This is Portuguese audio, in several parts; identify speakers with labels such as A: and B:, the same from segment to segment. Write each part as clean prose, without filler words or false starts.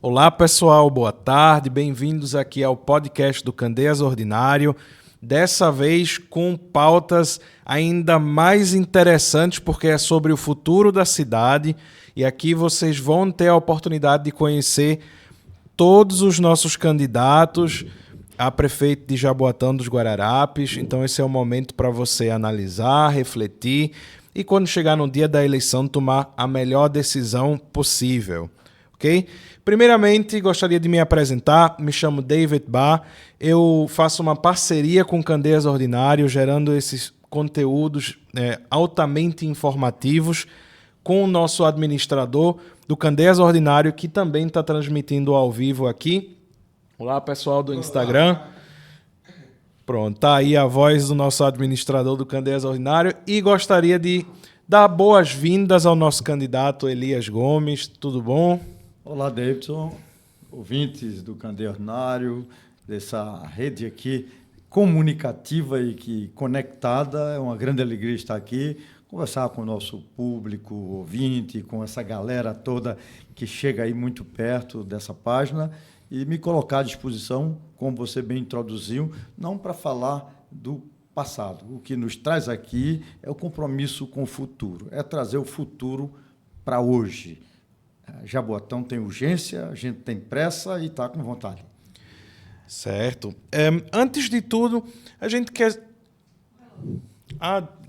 A: Olá pessoal, boa tarde, bem-vindos aqui ao podcast do Candeias Ordinário, dessa vez com pautas ainda mais interessantes porque é sobre o futuro da cidade e aqui vocês vão ter a oportunidade de conhecer todos os nossos candidatos a prefeito de Jaboatão dos Guararapes, então esse é o momento para você analisar, refletir e quando chegar no dia da eleição tomar a melhor decisão possível. Okay? Primeiramente, gostaria de me apresentar. Me chamo David Barr. Eu faço uma parceria com o Candeias Ordinário, gerando esses conteúdos altamente informativos com o nosso administrador do Candeias Ordinário, que também está transmitindo ao vivo aqui. Olá, pessoal do Instagram. Pronto, tá aí a voz do nosso administrador do Candeias Ordinário e gostaria de dar boas-vindas ao nosso candidato Elias Gomes. Tudo bom?
B: Olá, Davidson, ouvintes do Candeias Ordinário, dessa rede aqui comunicativa e que conectada. É uma grande alegria estar aqui, conversar com o nosso público ouvinte, com essa galera toda que chega aí muito perto dessa página e me colocar à disposição, como você bem introduziu, não para falar do passado. O que nos traz aqui é o compromisso com o futuro, é trazer o futuro para hoje. Jaboatão tem urgência, a gente tem pressa e está com vontade.
A: Certo. Antes de tudo, a gente quer...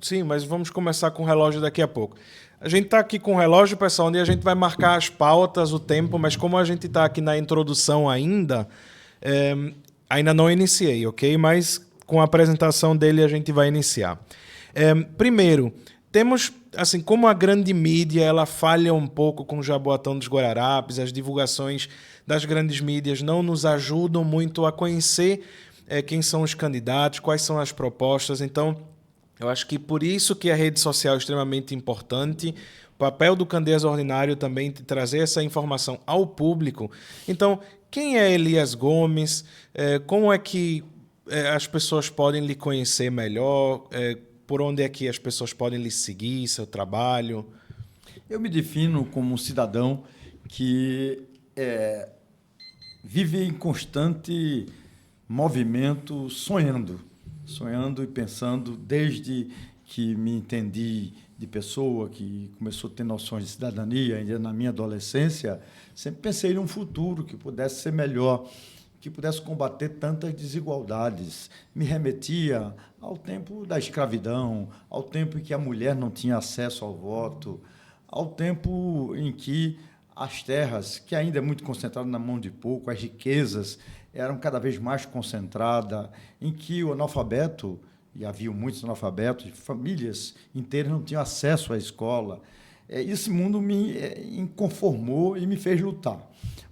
A: sim, mas vamos começar com o relógio daqui a pouco. A gente está aqui com o relógio, pessoal, onde a gente vai marcar as pautas, o tempo, mas como a gente está aqui na introdução ainda não iniciei, ok? Mas com a apresentação dele a gente vai iniciar. Primeiro, temos, assim, como a grande mídia ela falha um pouco com o Jaboatão dos Guararapes, as divulgações das grandes mídias não nos ajudam muito a conhecer quem são os candidatos, quais são as propostas. Então, eu acho que por isso que a rede social é extremamente importante. O papel do Candeias Ordinário também de trazer essa informação ao público. Então, quem é Elias Gomes? Como é que as pessoas podem lhe conhecer melhor? Por onde é que as pessoas podem lhe seguir, seu trabalho?
B: Eu me defino como um cidadão que vive em constante movimento, sonhando e pensando, desde que me entendi de pessoa, que começou a ter noções de cidadania, ainda na minha adolescência, sempre pensei em um futuro que pudesse ser melhor, que pudesse combater tantas desigualdades. Me remetia ao tempo da escravidão, ao tempo em que a mulher não tinha acesso ao voto, ao tempo em que as terras, que ainda é muito concentrado na mão de pouco, as riquezas eram cada vez mais concentradas, em que o analfabeto, e havia muitos analfabetos, famílias inteiras não tinham acesso à escola. Esse mundo me inconformou e me fez lutar.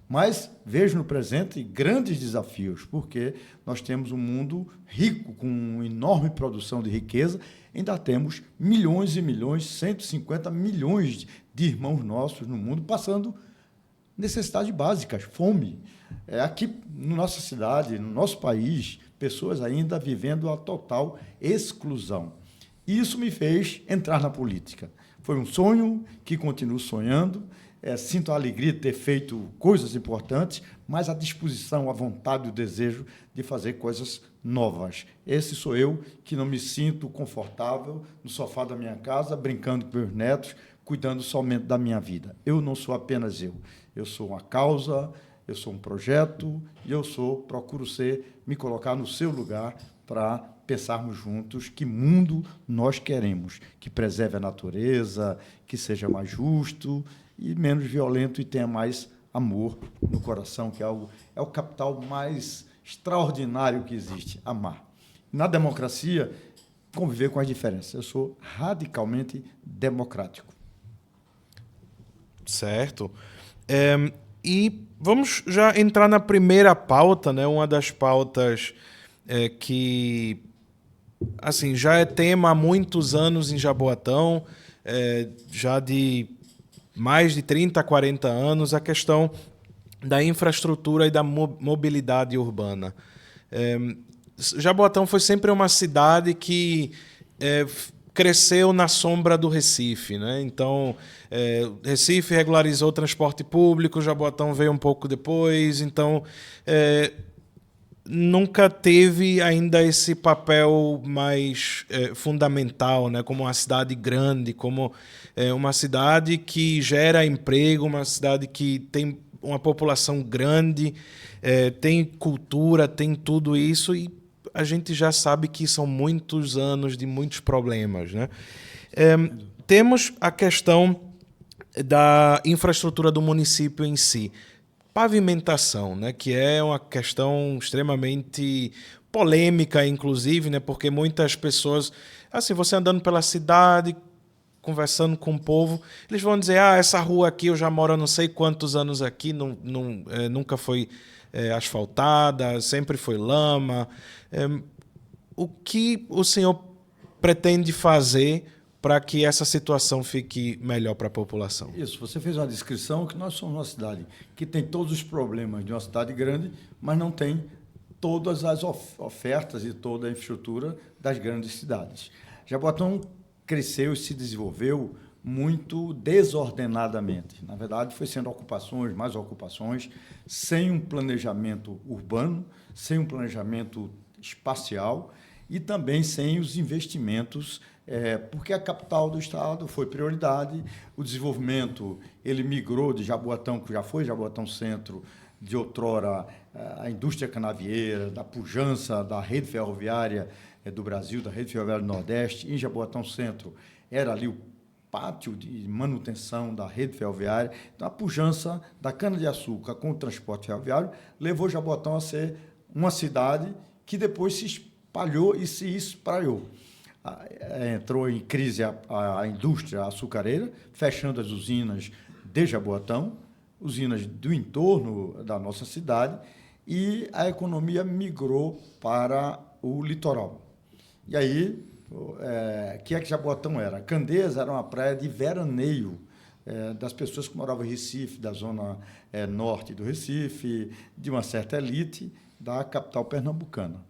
B: Mas vejo no presente grandes desafios, porque nós temos um mundo rico, com uma enorme produção de riqueza, ainda temos milhões e milhões, 150 milhões de irmãos nossos no mundo passando necessidades básicas, fome. Aqui, na nossa cidade, no nosso país, pessoas ainda vivendo a total exclusão. Isso me fez entrar na política. Foi um sonho que continuo sonhando. Sinto a alegria de ter feito coisas importantes, mas a disposição, a vontade e o desejo de fazer coisas novas. Esse sou eu, que não me sinto confortável no sofá da minha casa, brincando com meus netos, cuidando somente da minha vida. Eu não sou apenas eu. Eu sou uma causa, eu sou um projeto e procuro me colocar no seu lugar para pensarmos juntos que mundo nós queremos, que preserve a natureza, que seja mais justo e menos violento e tenha mais amor no coração, que é o capital mais extraordinário que existe, amar. Na democracia, conviver com as diferenças. Eu sou radicalmente democrático.
A: Certo. E vamos já entrar na primeira pauta, né? Uma das pautas que assim, já é tema há muitos anos em Jaboatão, já de mais de 30, 40 anos, a questão da infraestrutura e da mobilidade urbana. Jaboatão foi sempre uma cidade que cresceu na sombra do Recife, né? Então, Recife regularizou o transporte público, Jaboatão veio um pouco depois, então nunca teve ainda esse papel mais fundamental, né? Como uma cidade grande, como uma cidade que gera emprego, uma cidade que tem uma população grande, tem cultura, tem tudo isso, e a gente já sabe que são muitos anos de muitos problemas, né? Temos a questão da infraestrutura do município em si. Pavimentação, né, que é uma questão extremamente polêmica, inclusive, né, porque muitas pessoas, assim, você andando pela cidade, conversando com o povo, eles vão dizer, essa rua aqui eu já moro há não sei quantos anos aqui, nunca foi asfaltada, sempre foi lama. O que o senhor pretende fazer para que essa situação fique melhor para a população?
B: Isso, você fez uma descrição que nós somos uma cidade que tem todos os problemas de uma cidade grande, mas não tem todas as ofertas e toda a infraestrutura das grandes cidades. Jaboatão cresceu e se desenvolveu muito desordenadamente. Na verdade, foi sendo ocupações, mais ocupações, sem um planejamento urbano, sem um planejamento espacial e também sem os investimentos, porque a capital do estado foi prioridade, o desenvolvimento ele migrou de Jaboatão, que já foi Jaboatão Centro, de outrora a indústria canavieira, da pujança da rede ferroviária do Brasil, da rede ferroviária do Nordeste, em Jaboatão Centro era ali o pátio de manutenção da rede ferroviária. Então, a pujança da cana-de-açúcar com o transporte ferroviário levou Jaboatão a ser uma cidade que depois se espalhou e se espraiou. Entrou em crise a indústria açucareira, fechando as usinas de Jaboatão, usinas do entorno da nossa cidade, e a economia migrou para o litoral. E aí, que Jaboatão era? Candeias era uma praia de veraneio das pessoas que moravam em Recife, da zona norte do Recife, de uma certa elite da capital pernambucana.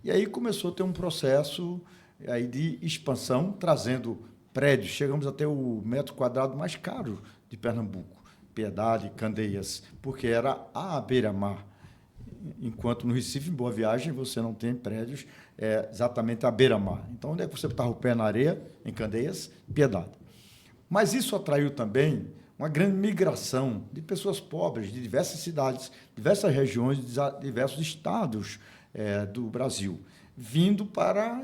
B: E aí começou a ter um processo aí de expansão, trazendo prédios. Chegamos até o metro quadrado mais caro de Pernambuco, Piedade, Candeias, porque era à beira-mar. Enquanto no Recife, em Boa Viagem, você não tem prédios exatamente à beira-mar. Então, onde é que você botava o pé na areia? Em Candeias, Piedade. Mas isso atraiu também uma grande migração de pessoas pobres de diversas cidades, diversas regiões, diversos estados do Brasil, vindo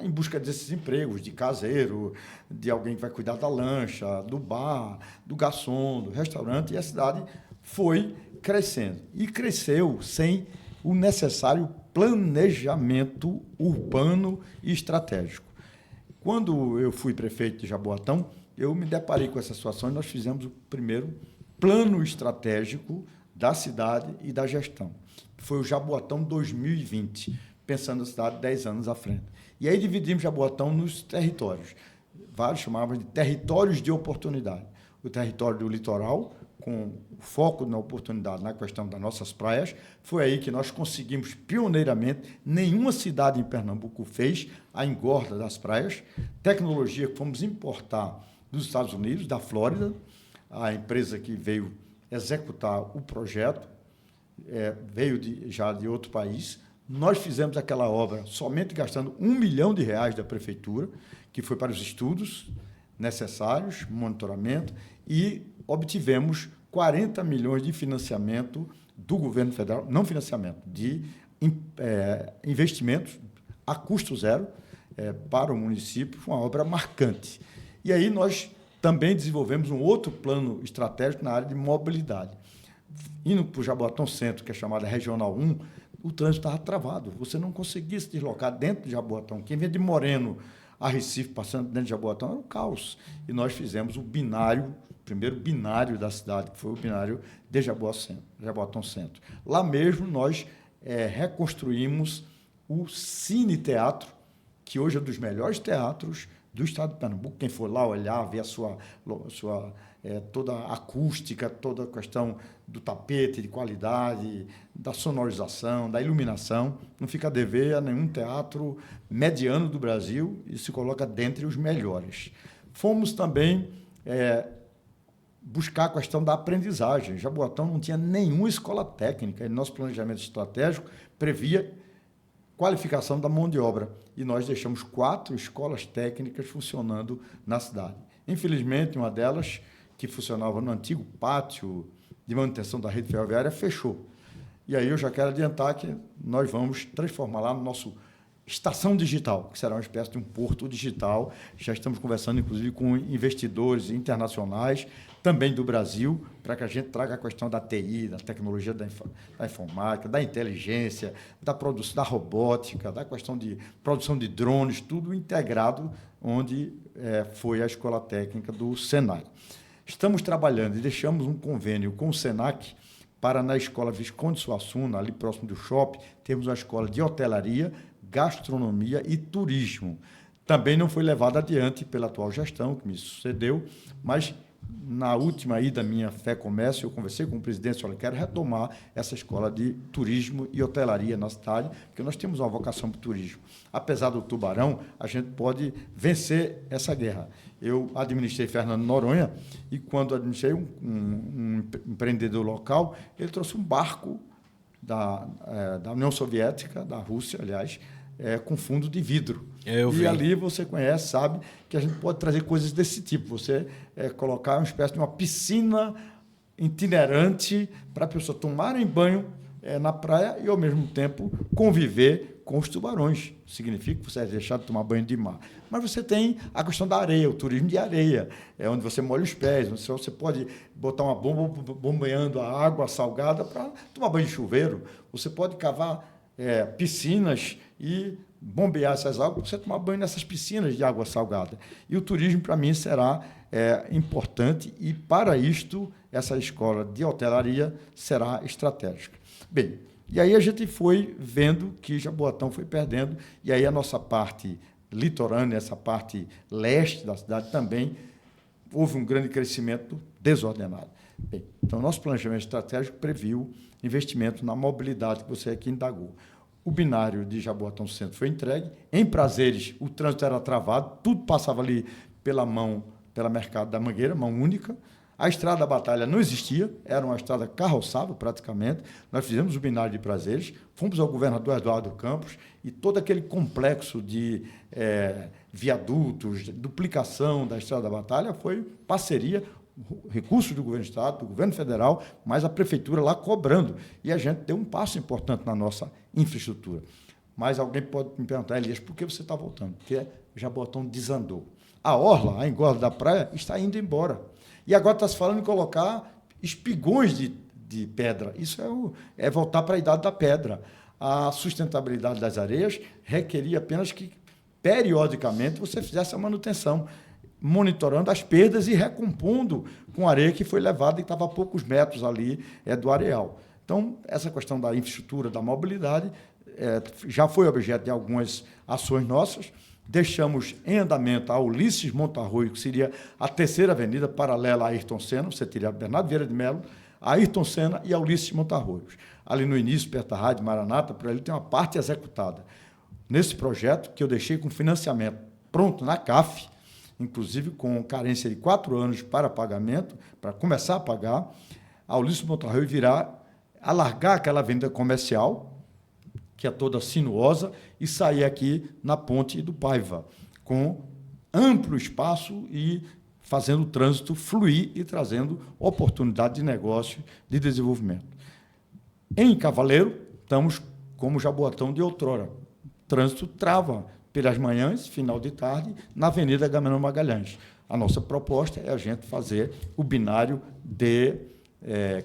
B: em busca desses empregos, de caseiro, de alguém que vai cuidar da lancha, do bar, do garçom, do restaurante, e a cidade foi crescendo. E cresceu sem o necessário planejamento urbano e estratégico. Quando eu fui prefeito de Jaboatão, eu me deparei com essa situação e nós fizemos o primeiro plano estratégico da cidade e da gestão. Foi o Jaboatão 2020, pensando a cidade 10 anos à frente. E aí dividimos Jaboatão nos territórios. Vários chamavam de territórios de oportunidade. O território do litoral, com o foco na oportunidade na questão das nossas praias, foi aí que nós conseguimos, pioneiramente, nenhuma cidade em Pernambuco fez a engorda das praias, tecnologia que fomos importar dos Estados Unidos, da Flórida, a empresa que veio executar o projeto, veio já de outro país. Nós fizemos aquela obra somente gastando R$ 1 milhão da prefeitura, que foi para os estudos necessários, monitoramento, e obtivemos 40 milhões de financiamento do governo federal, não financiamento, de investimentos a custo zero para o município, foi uma obra marcante. E aí nós também desenvolvemos um outro plano estratégico na área de mobilidade. Indo para o Jaboatão Centro, que é chamada Regional 1, o trânsito estava travado, você não conseguia se deslocar dentro de Jaboatão. Quem vinha de Moreno a Recife, passando dentro de Jaboatão, era um caos. E nós fizemos o primeiro binário da cidade, que foi o binário de Jaboatão Centro. Lá mesmo nós reconstruímos o Cine Teatro, que hoje é um dos melhores teatros do estado de Pernambuco. Quem for lá olhar, ver a sua toda a acústica, toda a questão do tapete, de qualidade, da sonorização, da iluminação. Não fica a dever a nenhum teatro mediano do Brasil e se coloca dentre os melhores. Fomos também buscar a questão da aprendizagem. Jaboatão não tinha nenhuma escola técnica e nosso planejamento estratégico previa qualificação da mão de obra. E nós deixamos 4 escolas técnicas funcionando na cidade. Infelizmente, uma delas, que funcionava no antigo pátio de manutenção da rede ferroviária, fechou. E aí eu já quero adiantar que nós vamos transformar lá no nosso estação digital, que será uma espécie de um porto digital. Já estamos conversando, inclusive, com investidores internacionais, também do Brasil, para que a gente traga a questão da TI, da tecnologia da informática, da inteligência, da produção, da robótica, da questão de produção de drones, tudo integrado, onde foi a Escola Técnica do Senai. Estamos trabalhando e deixamos um convênio com o Senac para, na Escola Visconde Suassuna, ali próximo do shopping, temos uma escola de hotelaria, gastronomia e turismo. Também não foi levado adiante pela atual gestão, que me sucedeu, mas na última ida minha Fé Comércio, eu conversei com o presidente, eu quero retomar essa escola de turismo e hotelaria na cidade, porque nós temos uma vocação para o turismo. Apesar do Tubarão, a gente pode vencer essa guerra. Eu administrei Fernando Noronha e, quando administrei um empreendedor local, ele trouxe um barco da União Soviética, da Rússia, aliás, com fundo de vidro. E ali você conhece, sabe, que a gente pode trazer coisas desse tipo. Você colocar uma espécie de uma piscina itinerante para a pessoa tomarem banho na praia e, ao mesmo tempo, conviver com os tubarões. Significa que você vai deixar de tomar banho de mar. Mas você tem a questão da areia, o turismo de areia, onde você molha os pés, onde você pode botar uma bomba bombeando a água salgada para tomar banho de chuveiro. Você pode cavar piscinas e bombear essas águas para você tomar banho nessas piscinas de água salgada. E o turismo, para mim, será importante e, para isto, essa escola de hotelaria será estratégica. Bem, e aí a gente foi vendo que Jaboatão foi perdendo, e aí a nossa parte litorânea, essa parte leste da cidade também, houve um grande crescimento desordenado. Bem, então, nosso planejamento estratégico previu investimento na mobilidade, que você aqui indagou. O binário de Jaboatão Centro foi entregue. Em Prazeres, o trânsito era travado, tudo passava ali pela Mercado da Mangueira, mão única. A Estrada da Batalha não existia, era uma estrada carroçável praticamente. Nós fizemos o binário de Prazeres, fomos ao governador Eduardo Campos e todo aquele complexo de viadutos, duplicação da Estrada da Batalha foi parceria, recursos do governo do Estado, do governo federal, mas a prefeitura lá cobrando. E a gente deu um passo importante na nossa infraestrutura. Mas alguém pode me perguntar, Elias, por que você está voltando? Porque Jaboatão desandou. A orla, a engorda da praia, está indo embora. E agora está se falando em colocar espigões de pedra. Isso é voltar para a idade da pedra. A sustentabilidade das areias requeria apenas que, periodicamente, você fizesse a manutenção, monitorando as perdas e recompondo com areia que foi levada e estava a poucos metros ali do areal. Então, essa questão da infraestrutura, da mobilidade, já foi objeto de algumas ações nossas. Deixamos em andamento a Ulisses Montarroio, que seria a terceira avenida paralela a Ayrton Senna. Você teria Bernardo Vieira de Mello, a Ayrton Senna e a Ulisses Montarroio. Ali no início, perto da Rádio Maranata, por ali tem uma parte executada. Nesse projeto, que eu deixei com financiamento pronto na CAF, inclusive com carência de 4 anos para pagamento, para começar a pagar, a Ulisses Montarroio virá alargar aquela avenida comercial, que é toda sinuosa, e sair aqui na Ponte do Paiva, com amplo espaço e fazendo o trânsito fluir e trazendo oportunidade de negócio, de desenvolvimento. Em Cavaleiro, estamos como Jaboatão de outrora. O trânsito trava pelas manhãs, final de tarde, na Avenida Agamenon Magalhães. A nossa proposta é a gente fazer o binário de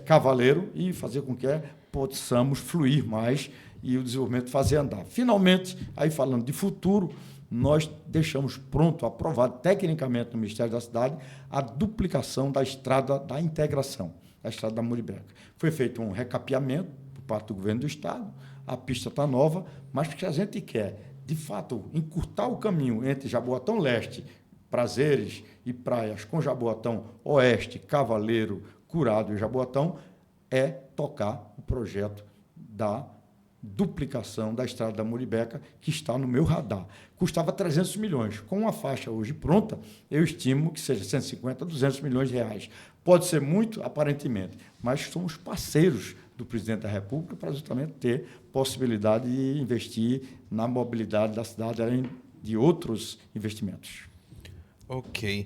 B: Cavaleiro e fazer com que possamos fluir mais e o desenvolvimento fazer andar. Finalmente, aí falando de futuro, nós deixamos pronto, aprovado tecnicamente no Ministério da Cidade, a duplicação da estrada da integração, a estrada da Muribeca. Foi feito um recapeamento por parte do governo do Estado, a pista está nova, mas porque a gente quer, de fato, encurtar o caminho entre Jaboatão Leste, Prazeres e Praias com Jaboatão Oeste, Cavaleiro, Curado e Jaboatão, é tocar o projeto da duplicação da estrada da Muribeca, que está no meu radar. Custava 300 milhões. Com uma faixa hoje pronta, eu estimo que seja 150 a 200 milhões de reais. Pode ser muito, aparentemente, mas somos parceiros do presidente da República para justamente ter possibilidade de investir na mobilidade da cidade, além de outros investimentos.
A: Ok.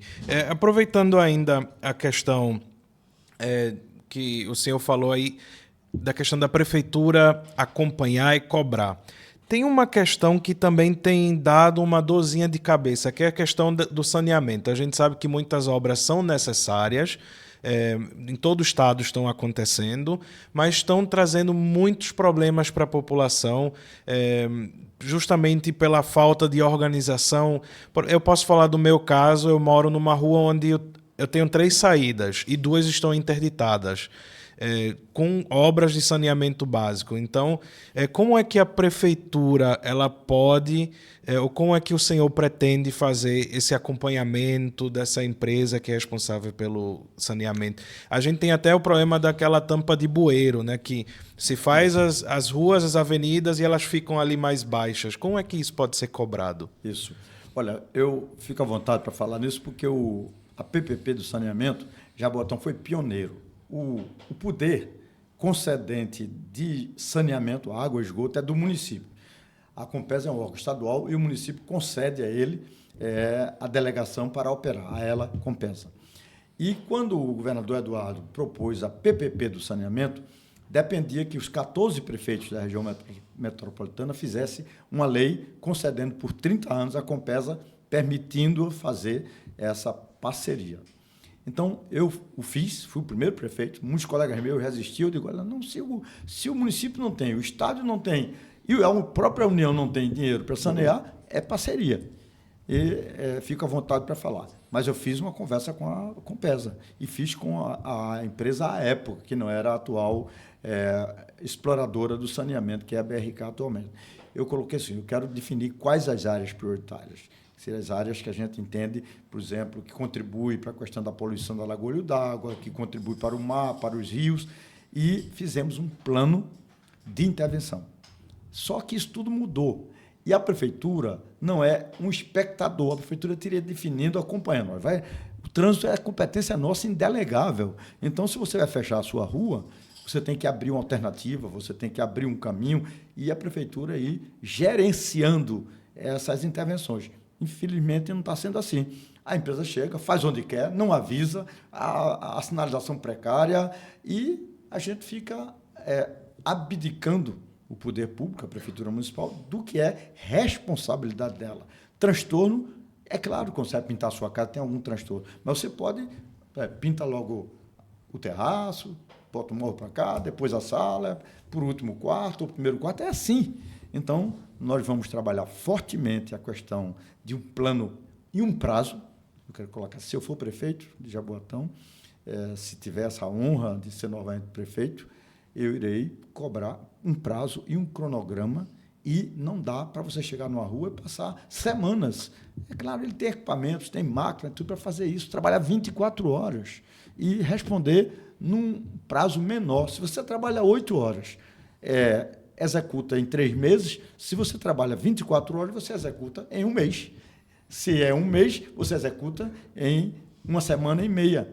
A: Aproveitando ainda a questão que o senhor falou aí, da questão da prefeitura acompanhar e cobrar. Tem uma questão que também tem dado uma dorzinha de cabeça, que é a questão do saneamento. A gente sabe que muitas obras são necessárias, em todo o estado estão acontecendo, mas estão trazendo muitos problemas para a população, justamente pela falta de organização. Eu posso falar do meu caso, eu moro numa rua onde eu tenho 3 saídas e 2 estão interditadas, com obras de saneamento básico. Então, como é que a prefeitura ela pode, ou como é que o senhor pretende fazer esse acompanhamento dessa empresa que é responsável pelo saneamento? A gente tem até o problema daquela tampa de bueiro, né, que se faz as ruas, as avenidas e elas ficam ali mais baixas. Como é que isso pode ser cobrado?
B: Isso. Olha, eu fico à vontade para falar nisso porque a PPP do saneamento, Jaboatão foi pioneiro. O poder concedente de saneamento, água e esgoto, é do município. A Compesa é um órgão estadual e o município concede a ele a delegação para operar, a ela, Compesa. E quando o governador Eduardo propôs a PPP do saneamento, dependia que os 14 prefeitos da região metropolitana fizessem uma lei concedendo por 30 anos a Compesa, permitindo fazer essa parceria. Então, eu o fiz, fui o primeiro prefeito, muitos colegas meus resistiam, eu digo, olha, não, se o município não tem, o Estado não tem, e a própria União não tem dinheiro para sanear, é parceria. E fico à vontade para falar. Mas eu fiz uma conversa com a Compesa e fiz com a empresa à época, que não era a atual exploradora do saneamento, que é a BRK atualmente. Eu coloquei assim, eu quero definir quais as áreas prioritárias. Seriam as áreas que a gente entende, por exemplo, que contribui para a questão da poluição da lagoa d'água, que contribui para o mar, para os rios, e fizemos um plano de intervenção. Só que isso tudo mudou. E a prefeitura não é um espectador, a prefeitura teria definindo, acompanhando. O trânsito é competência nossa indelegável. Então, se você vai fechar a sua rua, você tem que abrir uma alternativa, você tem que abrir um caminho, e a prefeitura aí gerenciando essas intervenções. Infelizmente, não está sendo assim. A empresa chega, faz onde quer, não avisa, a sinalização precária, e a gente fica abdicando o poder público, a prefeitura municipal, do que é responsabilidade dela. Transtorno, é claro, quando você vai pintar a sua casa, tem algum transtorno, mas você pode, pinta logo o terraço, bota o morro para cá, depois a sala, por último o quarto, o primeiro quarto, é assim. Então, nós vamos trabalhar fortemente a questão de um plano e um prazo. Eu quero colocar, se eu for prefeito de Jaboatão, se tiver essa honra de ser novamente prefeito, eu irei cobrar um prazo e um cronograma, e não dá para você chegar numa rua e passar semanas. É claro, ele tem equipamentos, tem máquina, tudo para fazer isso, trabalhar 24 horas e responder num prazo menor. Se você trabalha 8 horas, executa em 3 meses. Se você trabalha 24 horas, você executa em 1 mês. Se é 1 mês, você executa em 1 semana e meia,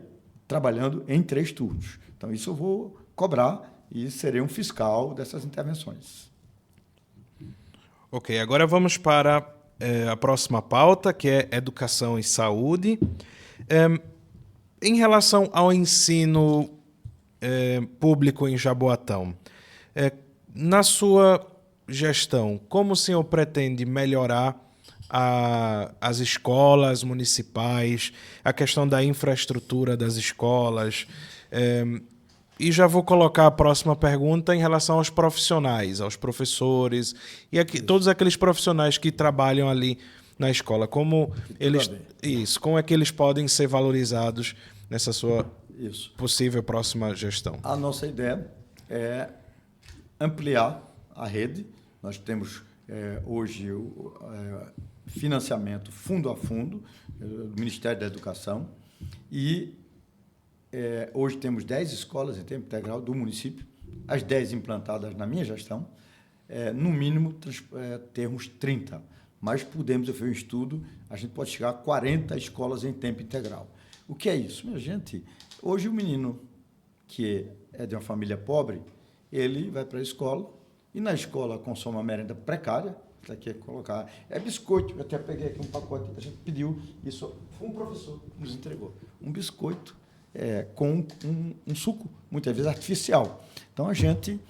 B: trabalhando em 3 turnos. Então, isso eu vou cobrar e serei um fiscal dessas intervenções.
A: Ok, agora vamos para a próxima pauta, que é educação e saúde. Em relação ao ensino público em Jaboatão, na sua gestão, como o senhor pretende melhorar as escolas municipais, a questão da infraestrutura das escolas? E já vou colocar a próxima pergunta em relação aos profissionais, aos professores e todos aqueles profissionais que trabalham ali na escola. Como é que eles podem ser valorizados nessa sua possível próxima gestão?
B: A nossa ideia é ampliar a rede. Nós temos hoje financiamento fundo a fundo, do Ministério da Educação, e hoje temos 10 escolas em tempo integral do município, as 10 implantadas na minha gestão, no mínimo termos 30, mas podemos fazer um estudo, a gente pode chegar a 40 escolas em tempo integral. O que é isso? Minha gente, hoje o menino que é de uma família pobre, ele vai para a escola e na escola consome uma merenda precária, isso aqui é colocar, biscoito, eu até peguei aqui um pacote, a gente pediu, isso foi um professor que nos entregou, um biscoito com um suco, muitas vezes artificial. Então, a gente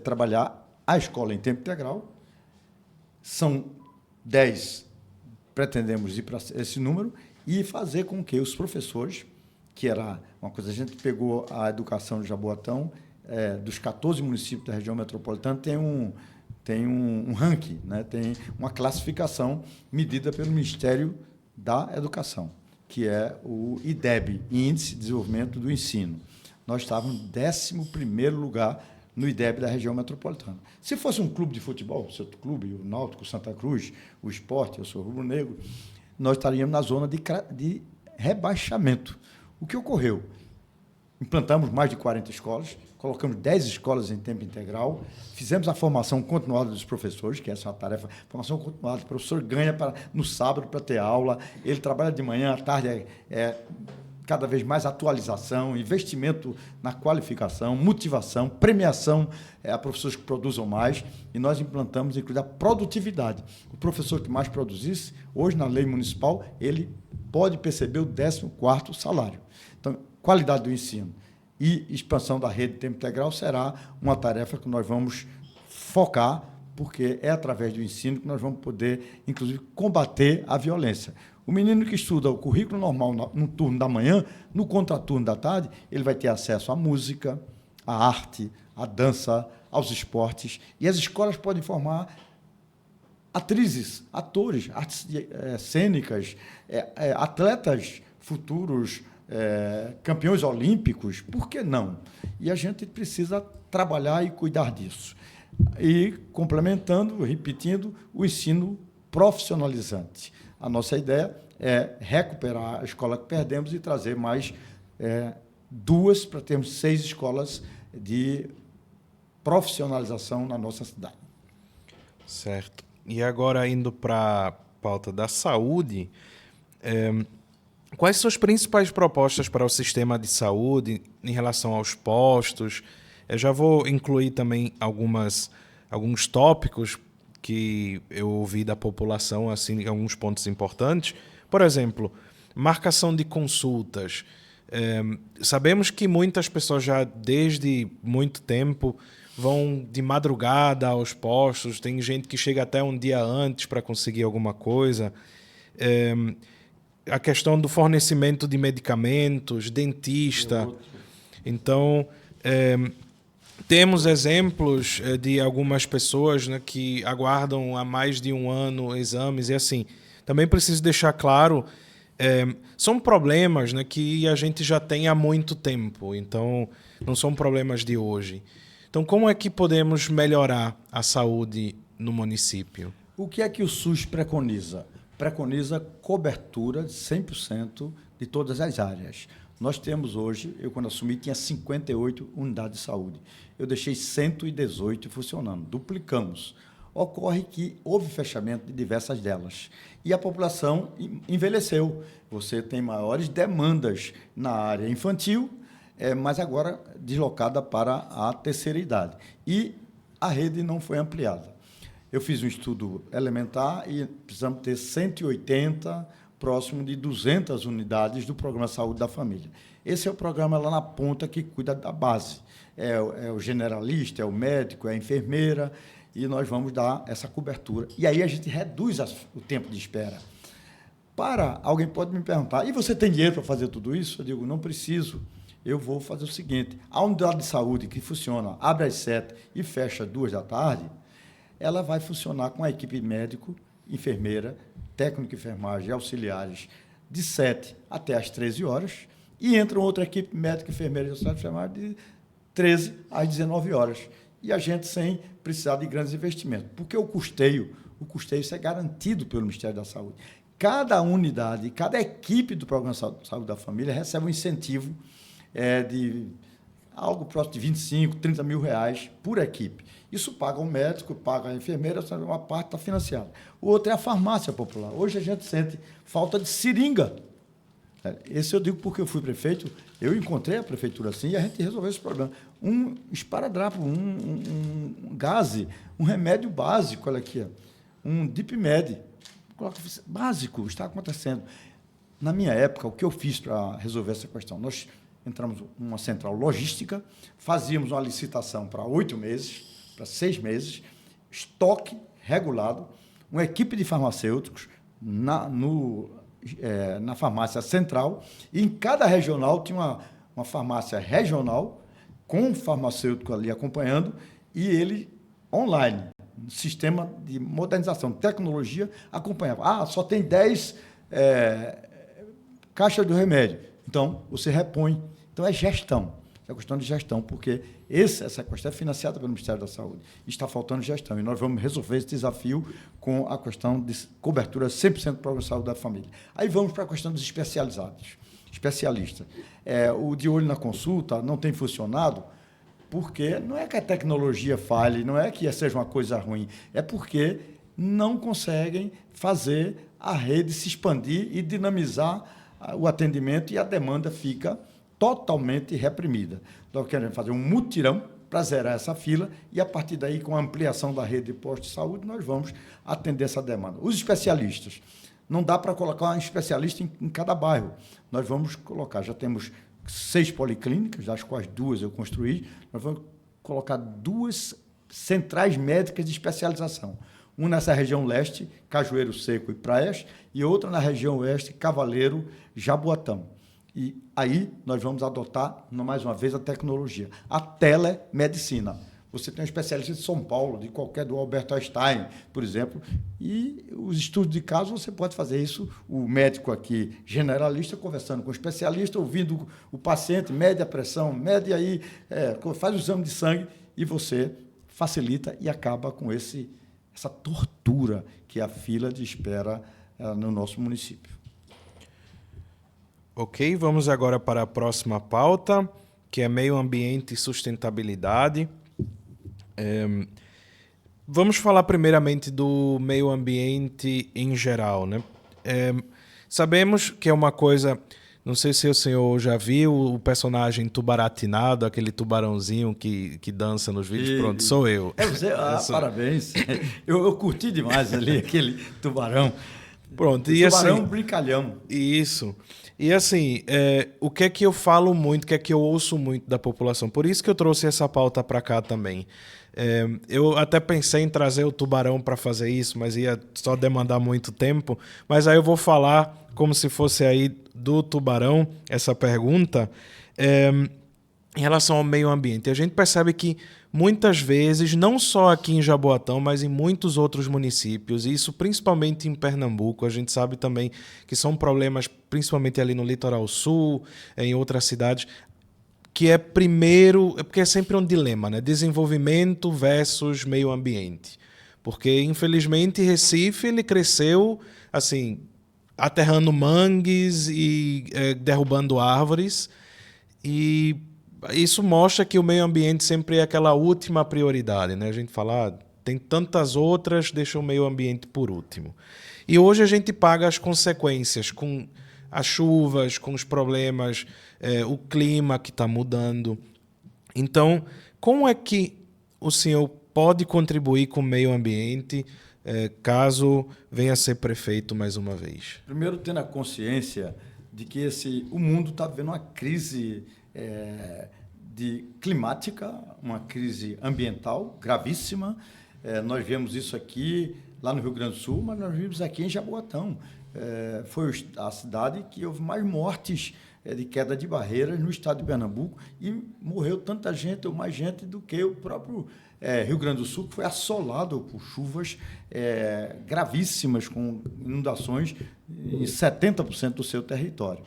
B: trabalhar a escola em tempo integral, são 10, pretendemos ir para esse número, e fazer com que os professores, que era uma coisa, a gente pegou a educação de Jaboatão, dos 14 municípios da região metropolitana, tem um ranking, né? Tem uma classificação medida pelo Ministério da Educação, que é o IDEB, Índice de Desenvolvimento do Ensino. Nós estávamos em 11º lugar no IDEB da região metropolitana. Se fosse um clube de futebol, o seu clube, o Náutico, o Santa Cruz, o Sport, eu sou rubro-negro, nós estaríamos na zona de rebaixamento. O que ocorreu? Implantamos mais de 40 escolas, colocamos 10 escolas em tempo integral, fizemos a formação continuada dos professores, que essa é uma tarefa, formação continuada, o professor ganha no sábado para ter aula, ele trabalha de manhã, à tarde cada vez mais atualização, investimento na qualificação, motivação, premiação a professores que produzam mais, e nós implantamos, inclusive, a produtividade. O professor que mais produzisse, hoje, na lei municipal, ele pode perceber o 14º salário. Então, qualidade do ensino e expansão da rede de tempo integral será uma tarefa que nós vamos focar, porque é através do ensino que nós vamos poder, inclusive, combater a violência. O menino que estuda o currículo normal no turno da manhã, no contraturno da tarde, ele vai ter acesso à música, à arte, à dança, aos esportes, e as escolas podem formar atrizes, atores, artes cênicas, atletas futuros, campeões olímpicos, por que não? E a gente precisa trabalhar e cuidar disso. E, complementando, repetindo, o ensino profissionalizante. A nossa ideia é recuperar a escola que perdemos e trazer mais 2 para termos 6 escolas de profissionalização na nossa cidade.
A: Certo. E agora, indo para a pauta da saúde, quais são as principais propostas para o sistema de saúde em relação aos postos? Eu já vou incluir também alguns tópicos que eu ouvi da população, assim, alguns pontos importantes. Por exemplo, marcação de consultas. Sabemos que muitas pessoas já, desde muito tempo, vão de madrugada aos postos, tem gente que chega até um dia antes para conseguir alguma coisa. A questão do fornecimento de medicamentos, dentista. Então, temos exemplos de algumas pessoas, né, que aguardam há mais de um ano exames, e assim, também preciso deixar claro, são problemas, né, que a gente já tem há muito tempo, então não são problemas de hoje. Então, como é que podemos melhorar a saúde no município?
B: O que é que o SUS preconiza? Preconiza cobertura de 100% de todas as áreas. Nós temos hoje, eu quando assumi, tinha 58 unidades de saúde. Eu deixei 118 funcionando, duplicamos. Ocorre que houve fechamento de diversas delas. E a população envelheceu. Você tem maiores demandas na área infantil, mas agora deslocada para a terceira idade. E a rede não foi ampliada. Eu fiz um estudo elementar e precisamos ter 180, próximo de 200 unidades do Programa Saúde da Família. Esse é o programa lá na ponta que cuida da base. É o generalista, é o médico, é a enfermeira, e nós vamos dar essa cobertura. E aí a gente reduz o tempo de espera. Alguém pode me perguntar, e você tem dinheiro para fazer tudo isso? Eu digo, não preciso. Eu vou fazer o seguinte, a unidade de saúde que funciona, abre às 7 e fecha às 2 da tarde, ela vai funcionar com a equipe médico, enfermeira, técnico de enfermagem e auxiliares de 7 até às 13 horas, e entra outra equipe médica, enfermeira e auxiliar de enfermagem de 13 às 19 horas. E a gente sem precisar de grandes investimentos. Porque o custeio o custeio. Isso é garantido pelo Ministério da Saúde. Cada unidade, cada equipe do Programa de Saúde da Família recebe um incentivo de algo próximo de 25, 30 mil reais por equipe. Isso paga o médico, paga a enfermeira, uma parte está financiada. O outro é a farmácia popular. Hoje a gente sente falta de seringa. Esse eu digo porque eu fui prefeito, eu encontrei a prefeitura assim e a gente resolveu esse problema. Um esparadrapo, um gase, um remédio básico, olha aqui, um Dipmed, básico, está acontecendo. Na minha época, o que eu fiz para resolver essa questão? Nós entramos numa central logística, fazíamos uma licitação para 8 meses, para 6 meses, estoque regulado, uma equipe de farmacêuticos na farmácia central, e em cada regional tinha uma farmácia regional, com um farmacêutico ali acompanhando, e ele online, sistema de modernização, tecnologia, acompanhava. Só tem 10 caixas do remédio. Então, você repõe. Então, é gestão. É questão de gestão, porque essa questão é financiada pelo Ministério da Saúde. Está faltando gestão, e nós vamos resolver esse desafio com a questão de cobertura 100% do Programa de Saúde da Família. Aí vamos para a questão dos especialistas. O de olho na consulta não tem funcionado, porque não é que a tecnologia falhe, não é que seja uma coisa ruim, é porque não conseguem fazer a rede se expandir e dinamizar o atendimento, e a demanda fica totalmente reprimida. Nós queremos fazer um mutirão para zerar essa fila e, a partir daí, com a ampliação da rede de postos de saúde, nós vamos atender essa demanda. Os especialistas, não dá para colocar um especialista em cada bairro. Nós vamos colocar, já temos 6 policlínicas, das quais 2 eu construí, nós vamos colocar 2 centrais médicas de especialização. Uma nessa região leste, Cajueiro Seco e Praias, e outra na região oeste, Cavaleiro, Jaboatão. E aí nós vamos adotar, mais uma vez, a tecnologia, a telemedicina. Você tem um especialista de São Paulo, do Albert Einstein, por exemplo, e os estudos de caso, você pode fazer isso, o médico aqui, generalista, conversando com o especialista, ouvindo o paciente, mede a pressão, faz o exame de sangue, e você facilita e acaba com essa tortura que é a fila de espera no nosso município.
A: Ok, vamos agora para a próxima pauta, que é meio ambiente e sustentabilidade. Vamos falar primeiramente do meio ambiente em geral, né? Sabemos que é uma coisa... Não sei se o senhor já viu o personagem tubaratinado, aquele tubarãozinho que dança nos vídeos. Pronto, sou eu.
B: Parabéns. Eu curti demais ali aquele tubarão.
A: Pronto,
B: tubarão brincalhão.
A: Isso. E assim, o que é que eu falo muito, o que é que eu ouço muito da população? Por isso que eu trouxe essa pauta para cá também. Eu até pensei em trazer o tubarão para fazer isso, mas ia só demandar muito tempo. Mas aí eu vou falar como se fosse aí do tubarão, essa pergunta, em relação ao meio ambiente. A gente percebe que muitas vezes, não só aqui em Jaboatão, mas em muitos outros municípios, e isso principalmente em Pernambuco, a gente sabe também que são problemas principalmente ali no litoral sul, em outras cidades, que é porque é sempre um dilema, né? Desenvolvimento versus meio ambiente. Porque, infelizmente, Recife ele cresceu assim, aterrando mangues e derrubando árvores, e isso mostra que o meio ambiente sempre é aquela última prioridade, né? A gente fala, tem tantas outras, deixa o meio ambiente por último. E hoje a gente paga as consequências com as chuvas, com os problemas, o clima que está mudando. Então, como é que o senhor pode contribuir com o meio ambiente caso venha a ser prefeito mais uma vez?
B: Primeiro, tendo a consciência de que o mundo está vivendo uma crise climática, uma crise ambiental gravíssima. Nós vemos isso aqui lá no Rio Grande do Sul, mas nós vimos aqui em Jaboatão. Foi a cidade que houve mais mortes de queda de barreiras no estado de Pernambuco, e morreu tanta gente ou mais gente do que o próprio Rio Grande do Sul, que foi assolado por chuvas gravíssimas, com inundações em 70% do seu território.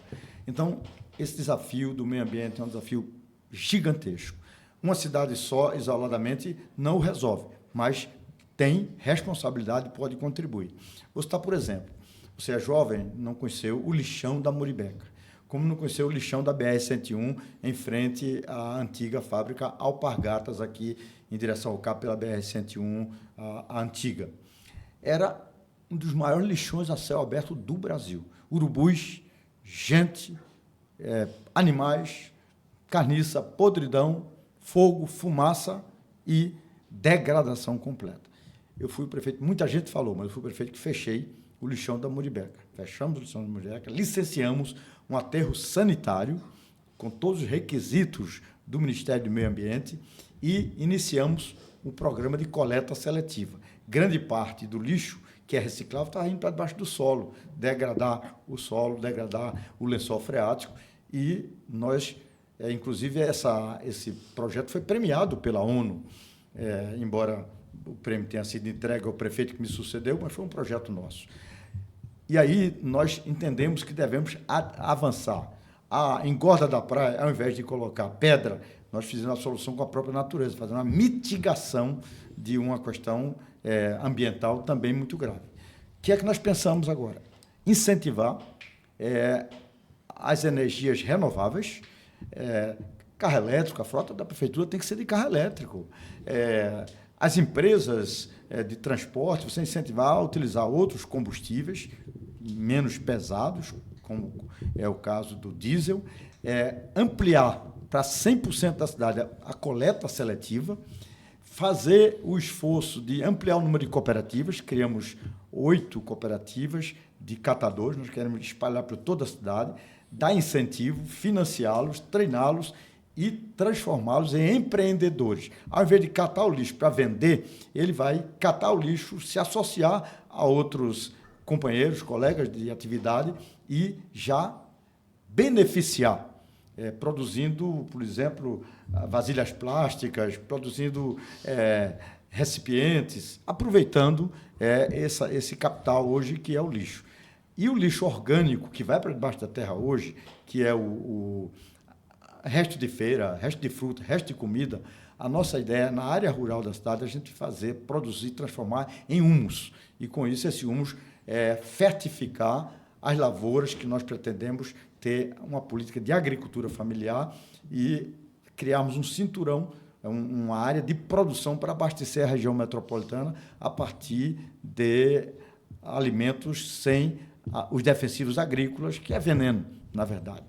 B: Então, esse desafio do meio ambiente é um desafio gigantesco. Uma cidade só, isoladamente, não o resolve, mas tem responsabilidade e pode contribuir. Vou citar, por exemplo, você é jovem, não conheceu o lixão da Muribeca, como não conheceu o lixão da BR-101 em frente à antiga fábrica Alpargatas, aqui em direção ao Cabo pela BR-101, a antiga. Era um dos maiores lixões a céu aberto do Brasil. Urubus, gente, animais, carniça, podridão, fogo, fumaça e degradação completa. Eu fui o prefeito, muita gente falou, mas eu fui o prefeito que fechei o lixão da Muribeca. Fechamos o lixão da Muribeca, licenciamos um aterro sanitário com todos os requisitos do Ministério do Meio Ambiente e iniciamos um programa de coleta seletiva. Grande parte do lixo que é reciclável está indo para debaixo do solo, degradar o solo, degradar o lençol freático. E nós, inclusive, esse projeto foi premiado pela ONU, embora o prêmio tenha sido entregue ao prefeito que me sucedeu, mas foi um projeto nosso. E aí nós entendemos que devemos avançar. A engorda da praia, ao invés de colocar pedra, nós fizemos a solução com a própria natureza, fazendo uma mitigação de uma questão ambiental também muito grave. O que é que nós pensamos agora? Incentivar as energias renováveis, carro elétrico, a frota da prefeitura tem que ser de carro elétrico. As empresas de transporte, você incentivar a utilizar outros combustíveis menos pesados, como é o caso do diesel, ampliar para 100% da cidade a coleta seletiva, fazer o esforço de ampliar o número de cooperativas, criamos 8 cooperativas de catadores, nós queremos espalhar por toda a cidade, dar incentivo, financiá-los, treiná-los e transformá-los em empreendedores. Ao invés de catar o lixo para vender, ele vai catar o lixo, se associar a outros companheiros, colegas de atividade e já beneficiar, produzindo, por exemplo, vasilhas plásticas, produzindo recipientes, aproveitando esse capital hoje que é o lixo. E o lixo orgânico que vai para debaixo da terra hoje, que é o resto de feira, resto de fruta, resto de comida, a nossa ideia, na área rural da cidade, é a gente produzir, transformar em humus. E, com isso, esse humus fertificar as lavouras que nós pretendemos ter uma política de agricultura familiar e criarmos um cinturão, uma área de produção para abastecer a região metropolitana a partir de alimentos sem os defensivos agrícolas, que é veneno, na verdade.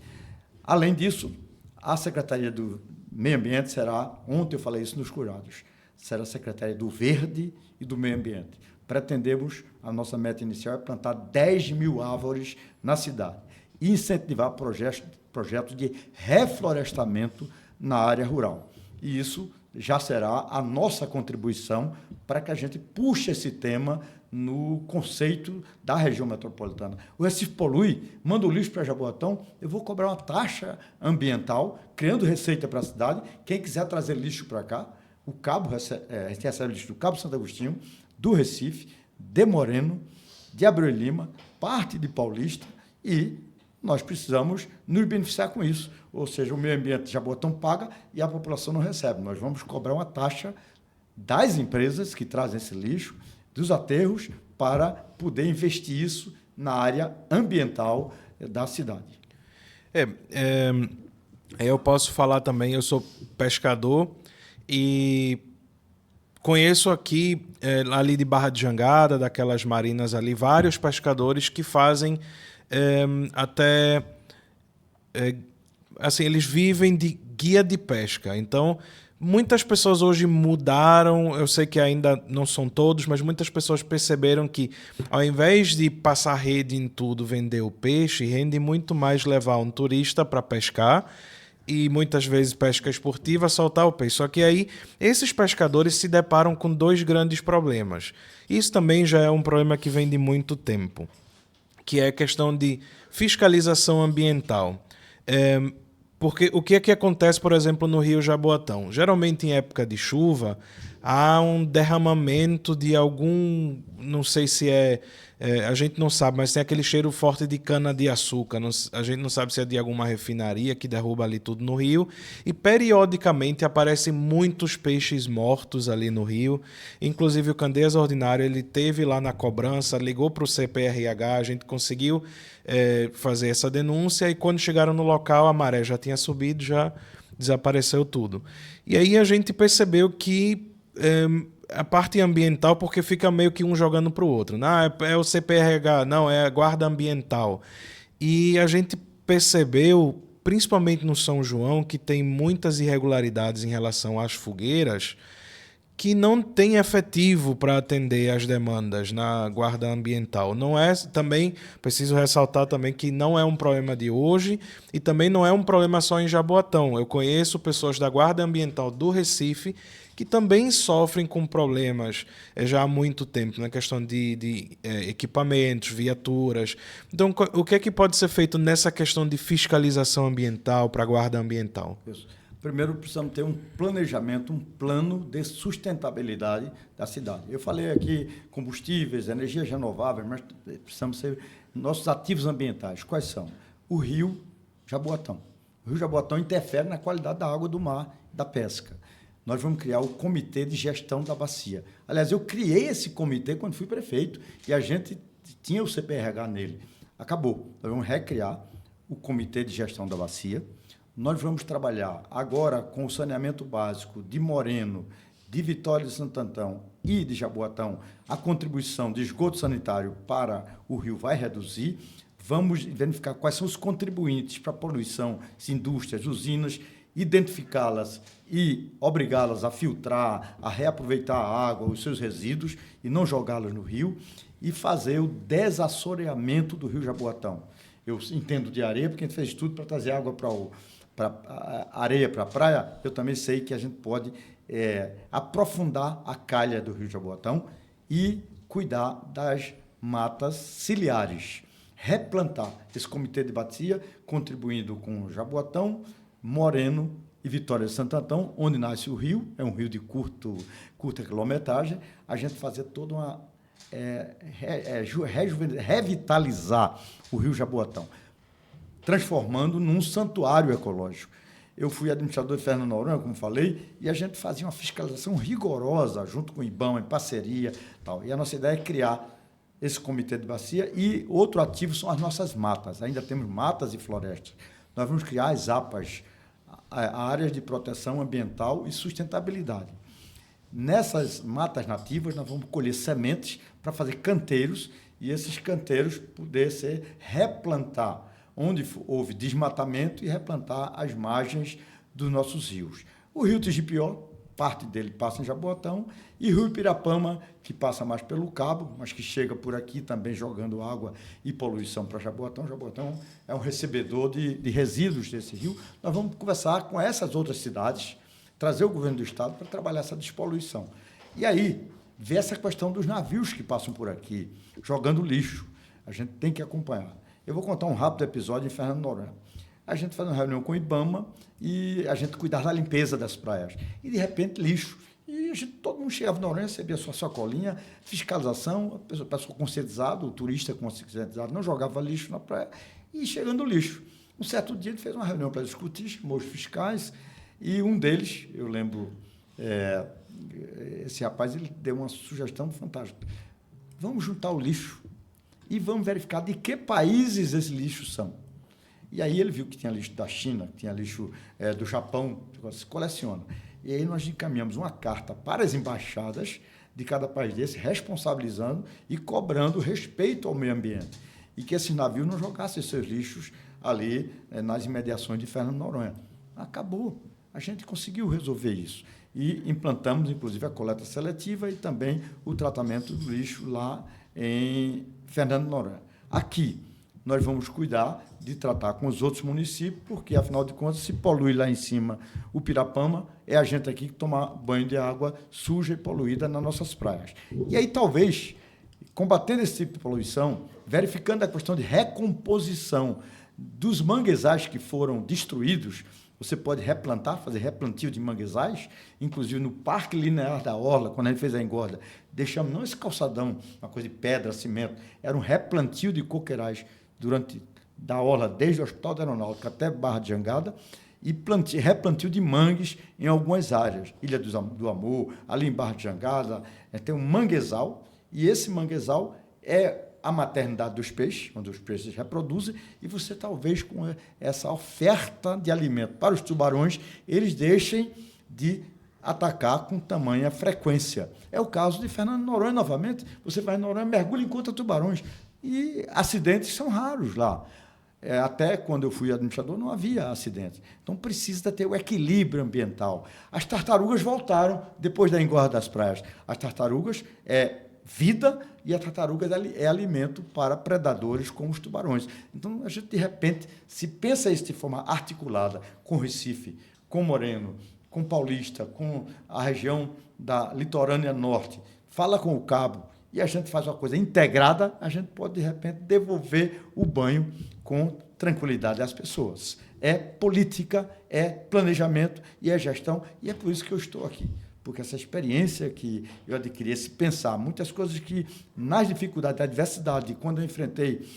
B: Além disso, a Secretaria do Meio Ambiente será, ontem eu falei isso nos curados, será a Secretaria do Verde e do Meio Ambiente. Pretendemos, a nossa meta inicial é plantar 10 mil árvores na cidade e incentivar projetos de reflorestamento na área rural. E isso já será a nossa contribuição para que a gente puxe esse tema no conceito da região metropolitana. O Recife polui, manda o lixo para Jaboatão, eu vou cobrar uma taxa ambiental, criando receita para a cidade. Quem quiser trazer lixo para cá, o Cabo recebe lixo do Cabo Santo Agostinho, do Recife, de Moreno, de Abreu e Lima, parte de Paulista, e nós precisamos nos beneficiar com isso. Ou seja, o meio ambiente de Jaboatão paga e a população não recebe. Nós vamos cobrar uma taxa das empresas que trazem esse lixo, dos aterros, para poder investir isso na área ambiental da cidade.
A: Eu posso falar também, eu sou pescador e conheço aqui, ali de Barra de Jangada, daquelas marinas ali, vários pescadores que fazem assim, eles vivem de guia de pesca. Então, muitas pessoas hoje mudaram, eu sei que ainda não são todos, mas muitas pessoas perceberam que, ao invés de passar rede em tudo, vender o peixe, rende muito mais levar um turista para pescar e muitas vezes pesca esportiva, soltar o peixe. Só que aí esses pescadores se deparam com 2 grandes problemas. Isso também já é um problema que vem de muito tempo, que é a questão de fiscalização ambiental. Porque o que é que acontece, por exemplo, no Rio Jaboatão? Geralmente, em época de chuva, há um derramamento de algum, não sei se a gente não sabe, mas tem aquele cheiro forte de cana-de-açúcar. A gente não sabe se é de alguma refinaria que derruba ali tudo no rio. E periodicamente aparecem muitos peixes mortos ali no rio. Inclusive o Candeias Ordinário, ele teve lá na cobrança, ligou para o CPRH, a gente conseguiu fazer essa denúncia e quando chegaram no local a maré já tinha subido, já desapareceu tudo. E aí a gente percebeu que a parte ambiental, porque fica meio que um jogando para o outro. Não, é o CPRH, não, é a guarda ambiental. E a gente percebeu, principalmente no São João, que tem muitas irregularidades em relação às fogueiras, que não tem efetivo para atender as demandas na guarda ambiental. Não é, também preciso ressaltar também que não é um problema de hoje e também não é um problema só em Jaboatão. Eu conheço pessoas da guarda ambiental do Recife que também sofrem com problemas já há muito tempo, na questão de equipamentos, viaturas. Então, o que é que pode ser feito nessa questão de fiscalização ambiental para a guarda ambiental?
B: Isso. Primeiro, precisamos ter um planejamento, um plano de sustentabilidade da cidade. Eu falei aqui combustíveis, energias renováveis, mas precisamos ser nossos ativos ambientais. Quais são? O rio Jaboatão. O rio Jaboatão interfere na qualidade da água do mar e da pesca. Nós vamos criar o Comitê de Gestão da Bacia. Aliás, eu criei esse comitê quando fui prefeito e a gente tinha o CPRH nele. Acabou. Nós vamos recriar o Comitê de Gestão da Bacia. Nós vamos trabalhar agora com o saneamento básico de Moreno, de Vitória de Santo Antão e de Jaboatão. A contribuição de esgoto sanitário para o rio vai reduzir. Vamos identificar quais são os contribuintes para a poluição, as indústrias, usinas, identificá-las e obrigá-las a filtrar, a reaproveitar a água, os seus resíduos e não jogá-los no rio e fazer o desassoreamento do rio Jaboatão. Eu entendo de areia porque a gente fez tudo para trazer água para areia para a praia. Eu também sei que a gente pode aprofundar a calha do rio Jaboatão e cuidar das matas ciliares. Replantar esse comitê de bacia, contribuindo com Jaboatão, Moreno e Vitória de Santo Antão, onde nasce o rio, é um rio de curta quilometragem, a gente fazer toda uma... revitalizar o rio Jaboatão, transformando num santuário ecológico. Eu fui administrador de Fernando de Noronha, como falei, e a gente fazia uma fiscalização rigorosa, junto com o IBAMA, em parceria, tal. E a nossa ideia é criar esse comitê de bacia e outro ativo são as nossas matas. Ainda temos matas e florestas. Nós vamos criar as APAs, áreas de proteção ambiental e sustentabilidade. Nessas matas nativas, nós vamos colher sementes para fazer canteiros e esses canteiros poder ser replantar onde houve desmatamento e replantar as margens dos nossos rios. O rio Tigipió, parte dele passa em Jaboatão, e o rio Pirapama, que passa mais pelo cabo, mas que chega por aqui também jogando água e poluição para Jaboatão. Jaboatão é um recebedor de resíduos desse rio. Nós vamos conversar com essas outras cidades, trazer o governo do estado para trabalhar essa despoluição. E aí, ver essa questão dos navios que passam por aqui, jogando lixo. A gente tem que acompanhar. Eu vou contar um rápido episódio em Fernando de Noronha. A gente faz uma reunião com o IBAMA e a gente cuidar da limpeza das praias. E, de repente, lixo. E todo mundo chegava em Noronha, recebia sua sacolinha, fiscalização, a pessoa conscientizada, o turista conscientizado, não jogava lixo na praia e chegando lixo. Um certo dia, ele fez uma reunião para discutir, chamou os fiscais, e um deles, eu lembro, esse rapaz, ele deu uma sugestão fantástica. Vamos juntar o lixo e vamos verificar de que países esses lixos são. E aí ele viu que tinha lixo da China, que tinha lixo do Japão, se coleciona. E aí nós encaminhamos uma carta para as embaixadas de cada país desse, responsabilizando e cobrando respeito ao meio ambiente. E que esses navios não jogassem seus lixos ali nas imediações de Fernando de Noronha. Acabou. A gente conseguiu resolver isso. E implantamos, inclusive, a coleta seletiva e também o tratamento do lixo lá em Fernando de Noronha. Aqui, nós vamos cuidar de tratar com os outros municípios, porque, afinal de contas, se polui lá em cima o Pirapama, é a gente aqui que toma banho de água suja e poluída nas nossas praias. E aí, talvez, combatendo esse tipo de poluição, verificando a questão de recomposição dos manguezais que foram destruídos, Você pode replantar, fazer replantio de manguezais, inclusive no Parque Linear da Orla, quando a gente fez a engorda, deixamos não esse calçadão, uma coisa de pedra, cimento, era um replantio de coqueirais da Orla, desde o Hospital da Aeronáutica até Barra de Jangada, e replantio de mangues em algumas áreas. Ilha do Amor, ali em Barra de Jangada, tem um manguezal, e esse manguezal é a maternidade dos peixes, onde os peixes reproduzem, e você talvez com essa oferta de alimento para os tubarões, eles deixem de atacar com tamanha frequência. É o caso de Fernando de Noronha, novamente. Você vai em Noronha, mergulha e encontra tubarões. E acidentes são raros lá. Até quando eu fui administrador, não havia acidentes. Então, precisa ter o equilíbrio ambiental. As tartarugas voltaram depois da engorda das praias. As tartarugas vida, e a tartaruga é alimento para predadores como os tubarões. Então, a gente, de repente, se pensa isso de forma articulada com Recife, com Moreno, com Paulista, com a região da litorânea norte, fala com o Cabo, e a gente faz uma coisa integrada, a gente pode, de repente, devolver o banho com tranquilidade às pessoas. É política, é planejamento e é gestão, e é por isso que eu estou aqui. Porque essa experiência que eu adquiri, esse pensar, muitas coisas que, nas dificuldades da adversidade, quando eu enfrentei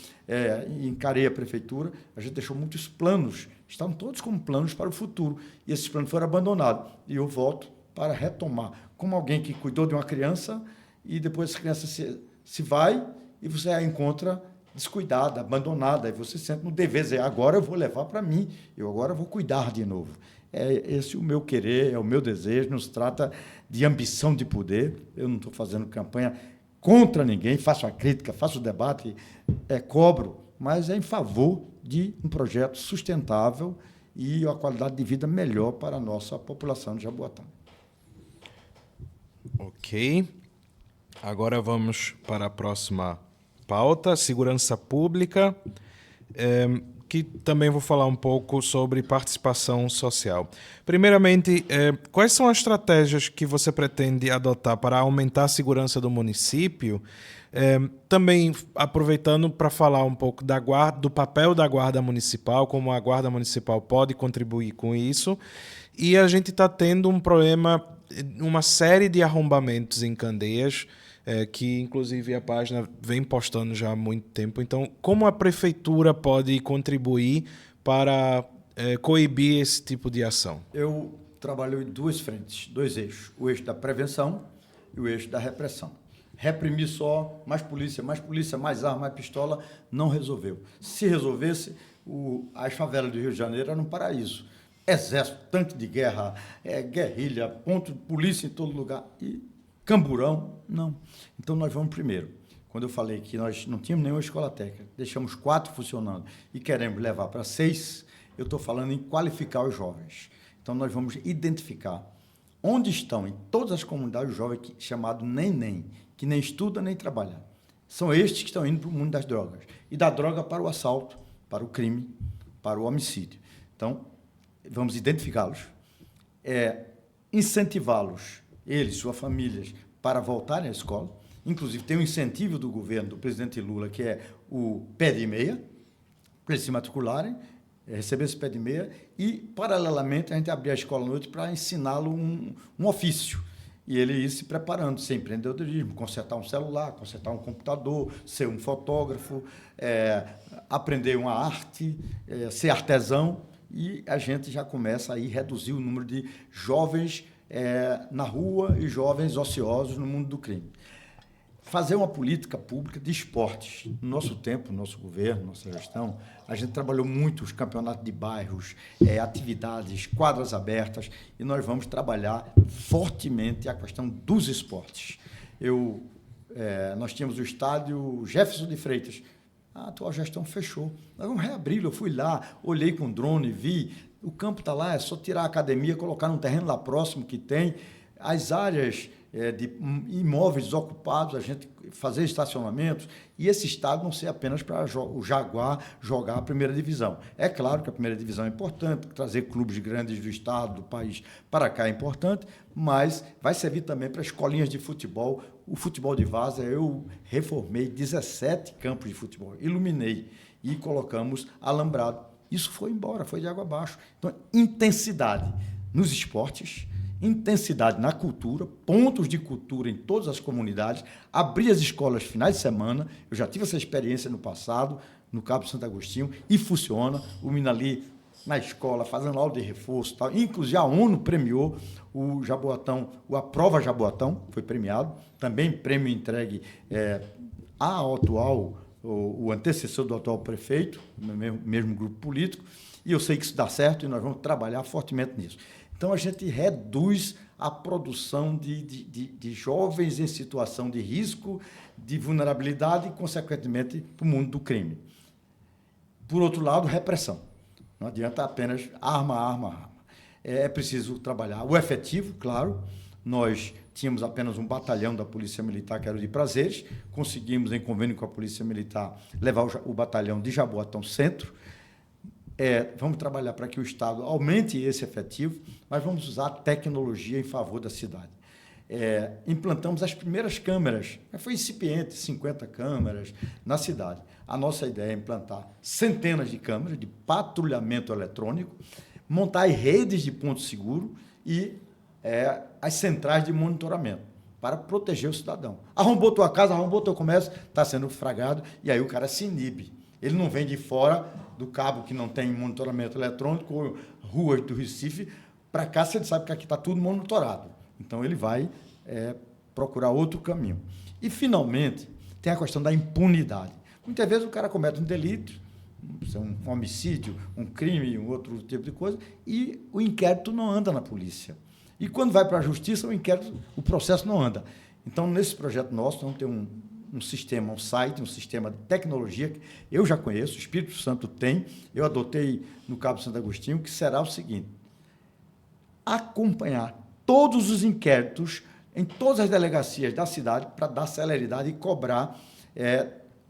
B: e encarei a prefeitura, a gente deixou muitos planos, estavam todos como planos para o futuro, e esses planos foram abandonados. E eu volto para retomar, como alguém que cuidou de uma criança, e depois essa criança se vai, e você a encontra descuidada, abandonada, e você sente no dever, dizer, agora eu vou levar para mim, eu agora vou cuidar de novo. É esse o meu querer, é o meu desejo, não se trata de ambição de poder, eu não estou fazendo campanha contra ninguém, faço a crítica, faço o debate, cobro, mas é em favor de um projeto sustentável e uma qualidade de vida melhor para a nossa população de Jaboatão.
A: Ok. Agora vamos para a próxima pauta, segurança pública, que também vou falar um pouco sobre participação social. Primeiramente, quais são as estratégias que você pretende adotar para aumentar a segurança do município? Também aproveitando para falar um pouco do papel da Guarda Municipal, como a Guarda Municipal pode contribuir com isso. E a gente está tendo um problema, uma série de arrombamentos em Candeias, que inclusive a página vem postando já há muito tempo. Então, como a prefeitura pode contribuir para coibir esse tipo de ação?
B: Eu trabalho em duas frentes, dois eixos. O eixo da prevenção e o eixo da repressão. Reprimir só, mais polícia, mais arma, mais pistola, não resolveu. Se resolvesse, as favelas do Rio de Janeiro eram um paraíso. Exército, tanque de guerra, guerrilha, ponto de polícia em todo lugar. E camburão, não. Então, nós vamos primeiro. Quando eu falei que nós não tínhamos nenhuma escola técnica, deixamos 4 funcionando e queremos levar para 6, eu estou falando em qualificar os jovens. Então, nós vamos identificar onde estão, em todas as comunidades, os jovens chamados nem, que nem estudam nem trabalham. São estes que estão indo para o mundo das drogas. E da droga para o assalto, para o crime, para o homicídio. Então, vamos identificá-los, incentivá-los, eles, suas famílias, para voltarem à escola. Inclusive, tem um incentivo do governo, do presidente Lula, que é o pé de meia, para eles se matricularem, receber esse pé de meia, e, paralelamente, a gente abrir a escola à noite para ensiná-lo um ofício. E ele ir se preparando, ser empreendedorismo, consertar um celular, consertar um computador, ser um fotógrafo, aprender uma arte, ser artesão, e a gente já começa a reduzir o número de jovens na rua e jovens ociosos no mundo do crime. Fazer uma política pública de esportes. No nosso tempo, no nosso governo, nossa gestão, a gente trabalhou muito os campeonatos de bairros, atividades, quadras abertas, e nós vamos trabalhar fortemente a questão dos esportes. Nós tínhamos o estádio Jefferson de Freitas. A atual gestão fechou. Nós vamos reabri-lo. Eu fui lá, olhei com drone, vi. O campo está lá, é só tirar a academia, colocar num terreno lá próximo que tem. As áreas de imóveis desocupados, a gente fazer estacionamentos, e esse estádio não ser apenas para o Jaguar jogar a primeira divisão. É claro que a primeira divisão é importante, trazer clubes grandes do estado, do país para cá é importante, mas vai servir também para escolinhas de futebol. O futebol de várzea, eu reformei 17 campos de futebol, iluminei e colocamos alambrado. Isso foi embora, foi de água abaixo. Então, intensidade nos esportes, intensidade na cultura, pontos de cultura em todas as comunidades, abrir as escolas finais de semana. Eu já tive essa experiência no passado, no Cabo Santo Agostinho, e funciona. O menino ali na escola, fazendo aula de reforço, tal. Inclusive a ONU premiou o Jaboatão, a Prova Jaboatão foi premiado, também prêmio entregue ao atual, o antecessor do atual prefeito, no mesmo grupo político, e eu sei que isso dá certo e nós vamos trabalhar fortemente nisso. Então, a gente reduz a produção de jovens em situação de risco, de vulnerabilidade e, consequentemente, para o mundo do crime. Por outro lado, repressão. Não adianta apenas arma. É preciso trabalhar o efetivo, claro. Nós tínhamos apenas um batalhão da Polícia Militar, que era o de Prazeres. Conseguimos, em convênio com a Polícia Militar, levar o batalhão de Jaboatão Centro. Vamos trabalhar para que o Estado aumente esse efetivo, mas vamos usar a tecnologia em favor da cidade. Implantamos as primeiras câmeras, foi incipiente, 50 câmeras na cidade. A nossa ideia é implantar centenas de câmeras de patrulhamento eletrônico, montar redes de ponto seguro e as centrais de monitoramento para proteger o cidadão. Arrombou tua casa, arrombou teu comércio, está sendo fragado, e aí o cara se inibe. Ele não vem de fora do cabo que não tem monitoramento eletrônico ou ruas do Recife para cá, se ele sabe que aqui está tudo monitorado. Então, ele vai procurar outro caminho. E, finalmente, tem a questão da impunidade. Muitas vezes o cara comete um delito, um homicídio, um crime, um outro tipo de coisa, e o inquérito não anda na polícia. E, quando vai para a justiça, o processo não anda. Então, nesse projeto nosso, vamos ter um sistema, um site, um sistema de tecnologia que eu já conheço, o Espírito Santo tem, eu adotei no Cabo Santo Agostinho, que será o seguinte: acompanhar todos os inquéritos em todas as delegacias da cidade para dar celeridade e cobrar,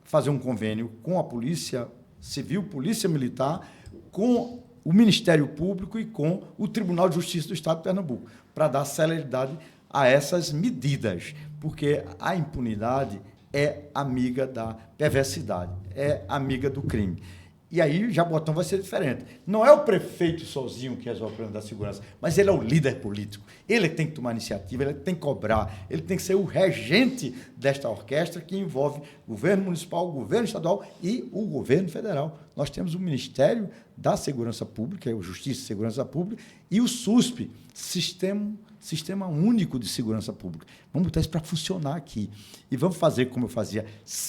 B: fazer um convênio com a Polícia Civil, Polícia Militar, com o Ministério Público e com o Tribunal de Justiça do Estado de Pernambuco, para dar celeridade a essas medidas, porque a impunidade é amiga da perversidade, é amiga do crime. E aí, Jaboatão vai ser diferente. Não é o prefeito sozinho que resolve o problema da segurança, mas ele é o líder político. Ele tem que tomar iniciativa, ele tem que cobrar, ele tem que ser o regente desta orquestra que envolve o governo municipal, o governo estadual e o governo federal. Nós temos o Ministério da Segurança Pública, o Justiça e Segurança Pública, e o SUSP, Sistema Único de Segurança Pública. Vamos botar isso para funcionar aqui. E vamos fazer, como eu fazia,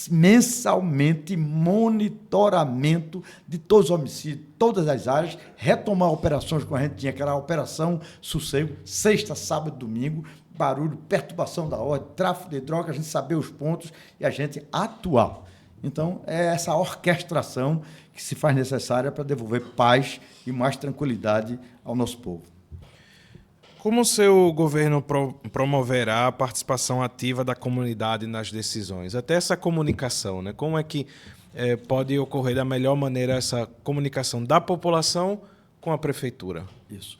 B: mensalmente, monitoramento de todos os homicídios, todas as áreas, retomar operações que a gente tinha, que era a Operação Sossego, sexta, sábado e domingo, barulho, perturbação da ordem, tráfico de drogas, a gente saber os pontos e a gente atuar. Então, é essa orquestração que se faz necessária para devolver paz e mais tranquilidade ao nosso povo.
A: Como o seu governo promoverá a participação ativa da comunidade nas decisões? Até essa comunicação, né? Como é que pode ocorrer da melhor maneira essa comunicação da população com a prefeitura?
B: Isso.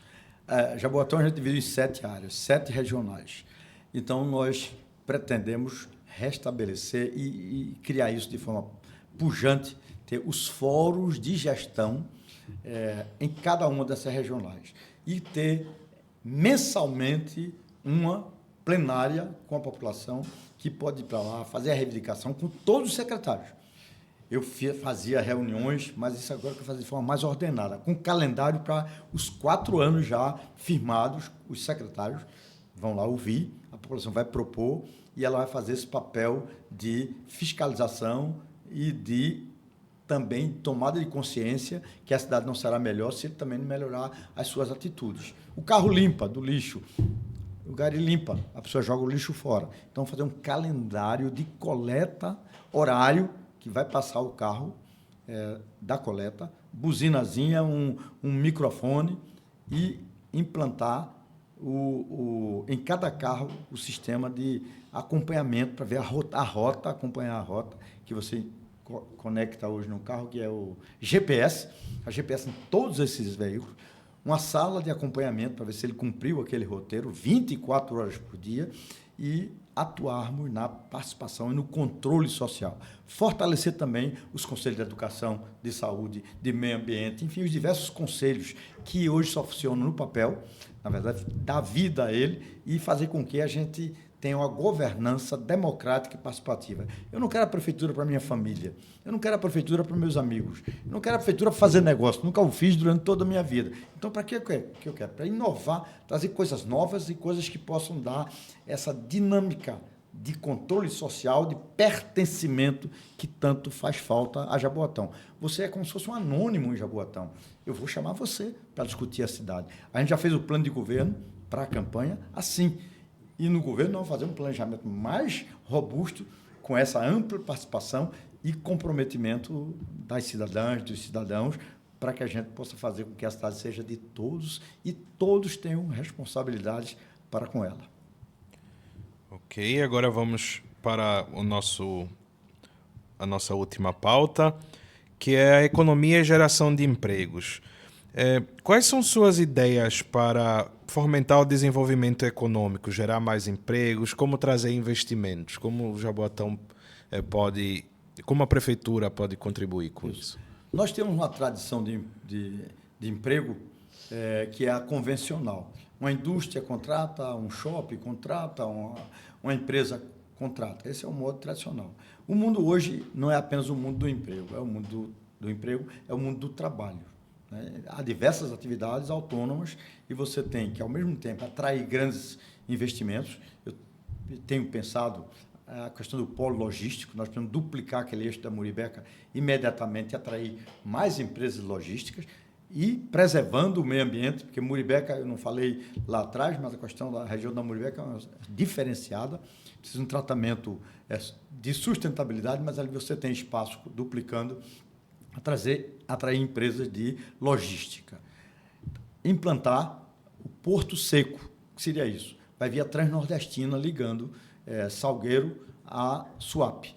B: Jaboatão a gente dividiu em 7 áreas, 7 regionais. Então, nós pretendemos restabelecer e criar isso de forma pujante, ter os fóruns de gestão em cada uma dessas regionais e ter mensalmente uma plenária com a população que pode ir para lá fazer a reivindicação com todos os secretários. Eu fazia reuniões, mas isso agora eu quero fazer de forma mais ordenada, com calendário para os 4 anos já firmados, os secretários vão lá ouvir, a população vai propor e ela vai fazer esse papel de fiscalização e de também tomada de consciência que a cidade não será melhor se ele também não melhorar as suas atitudes. O carro limpa do lixo, o gari limpa, a pessoa joga o lixo fora. Então, fazer um calendário de coleta, horário, que vai passar o carro da coleta, buzinazinha, um microfone e implantar em cada carro o sistema de acompanhamento para ver a rota, acompanhar a rota que você conecta hoje no carro, que é o GPS, a GPS em todos esses veículos, uma sala de acompanhamento para ver se ele cumpriu aquele roteiro 24 horas por dia e atuarmos na participação e no controle social. Fortalecer também os conselhos de educação, de saúde, de meio ambiente, enfim, os diversos conselhos que hoje só funcionam no papel, na verdade, dar vida a ele e fazer com que a gente tenha uma governança democrática e participativa. Eu não quero a prefeitura para minha família, eu não quero a prefeitura para meus amigos, eu não quero a prefeitura para fazer negócio, nunca o fiz durante toda a minha vida. Então, para que eu quero? Para inovar, trazer coisas novas e coisas que possam dar essa dinâmica de controle social, de pertencimento que tanto faz falta a Jaboatão. Você é como se fosse um anônimo em Jaboatão. Eu vou chamar você para discutir a cidade. A gente já fez o plano de governo para a campanha assim. E no governo nós vamos fazer um planejamento mais robusto, com essa ampla participação e comprometimento das cidadãs, dos cidadãos, para que a gente possa fazer com que a cidade seja de todos e todos tenham responsabilidades para com ela.
A: Ok, agora vamos para a nossa última pauta, que é a economia e geração de empregos. Quais são suas ideias para fomentar o desenvolvimento econômico, gerar mais empregos, como trazer investimentos, como o Jaboatão como a prefeitura pode contribuir com isso?
B: Nós temos uma tradição de emprego que é a convencional. Uma indústria contrata, um shopping contrata, uma empresa contrata. Esse é o modo tradicional. O mundo hoje não é apenas o mundo do emprego, é o mundo do emprego, é o mundo do trabalho. Há diversas atividades autônomas e você tem que, ao mesmo tempo, atrair grandes investimentos. Eu tenho pensado a questão do polo logístico, nós precisamos duplicar aquele eixo da Muribeca imediatamente e atrair mais empresas logísticas e preservando o meio ambiente, porque Muribeca, eu não falei lá atrás, mas a questão da região da Muribeca é diferenciada, precisa de um tratamento de sustentabilidade, mas ali você tem espaço duplicando, atrair empresas de logística. Implantar o Porto Seco, que seria isso? Vai vir a Transnordestina ligando Salgueiro a Suape.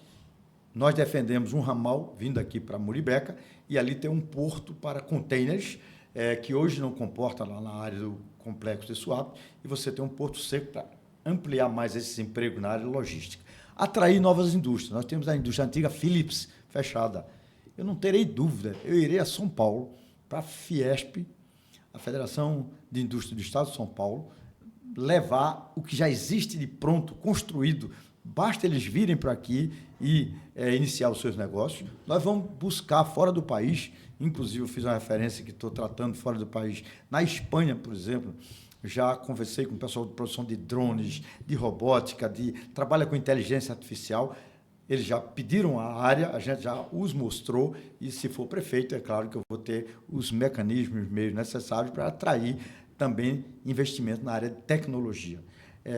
B: Nós defendemos um ramal vindo aqui para Muribeca e ali tem um porto para containers que hoje não comporta lá na área do complexo de Suape e você tem um Porto Seco para ampliar mais esses empregos na área logística. Atrair novas indústrias. Nós temos a indústria antiga Philips fechada. Eu não terei dúvida, eu irei a São Paulo, para a Fiesp, a Federação de Indústria do Estado de São Paulo, levar o que já existe de pronto, construído, basta eles virem para aqui e iniciar os seus negócios. Nós vamos buscar fora do país, inclusive eu fiz uma referência que estou tratando fora do país, na Espanha, por exemplo, já conversei com o pessoal de produção de drones, de robótica, trabalha com inteligência artificial. Eles já pediram a área, a gente já os mostrou, e se for prefeito, é claro que eu vou ter os mecanismos, os meios necessários para atrair também investimento na área de tecnologia.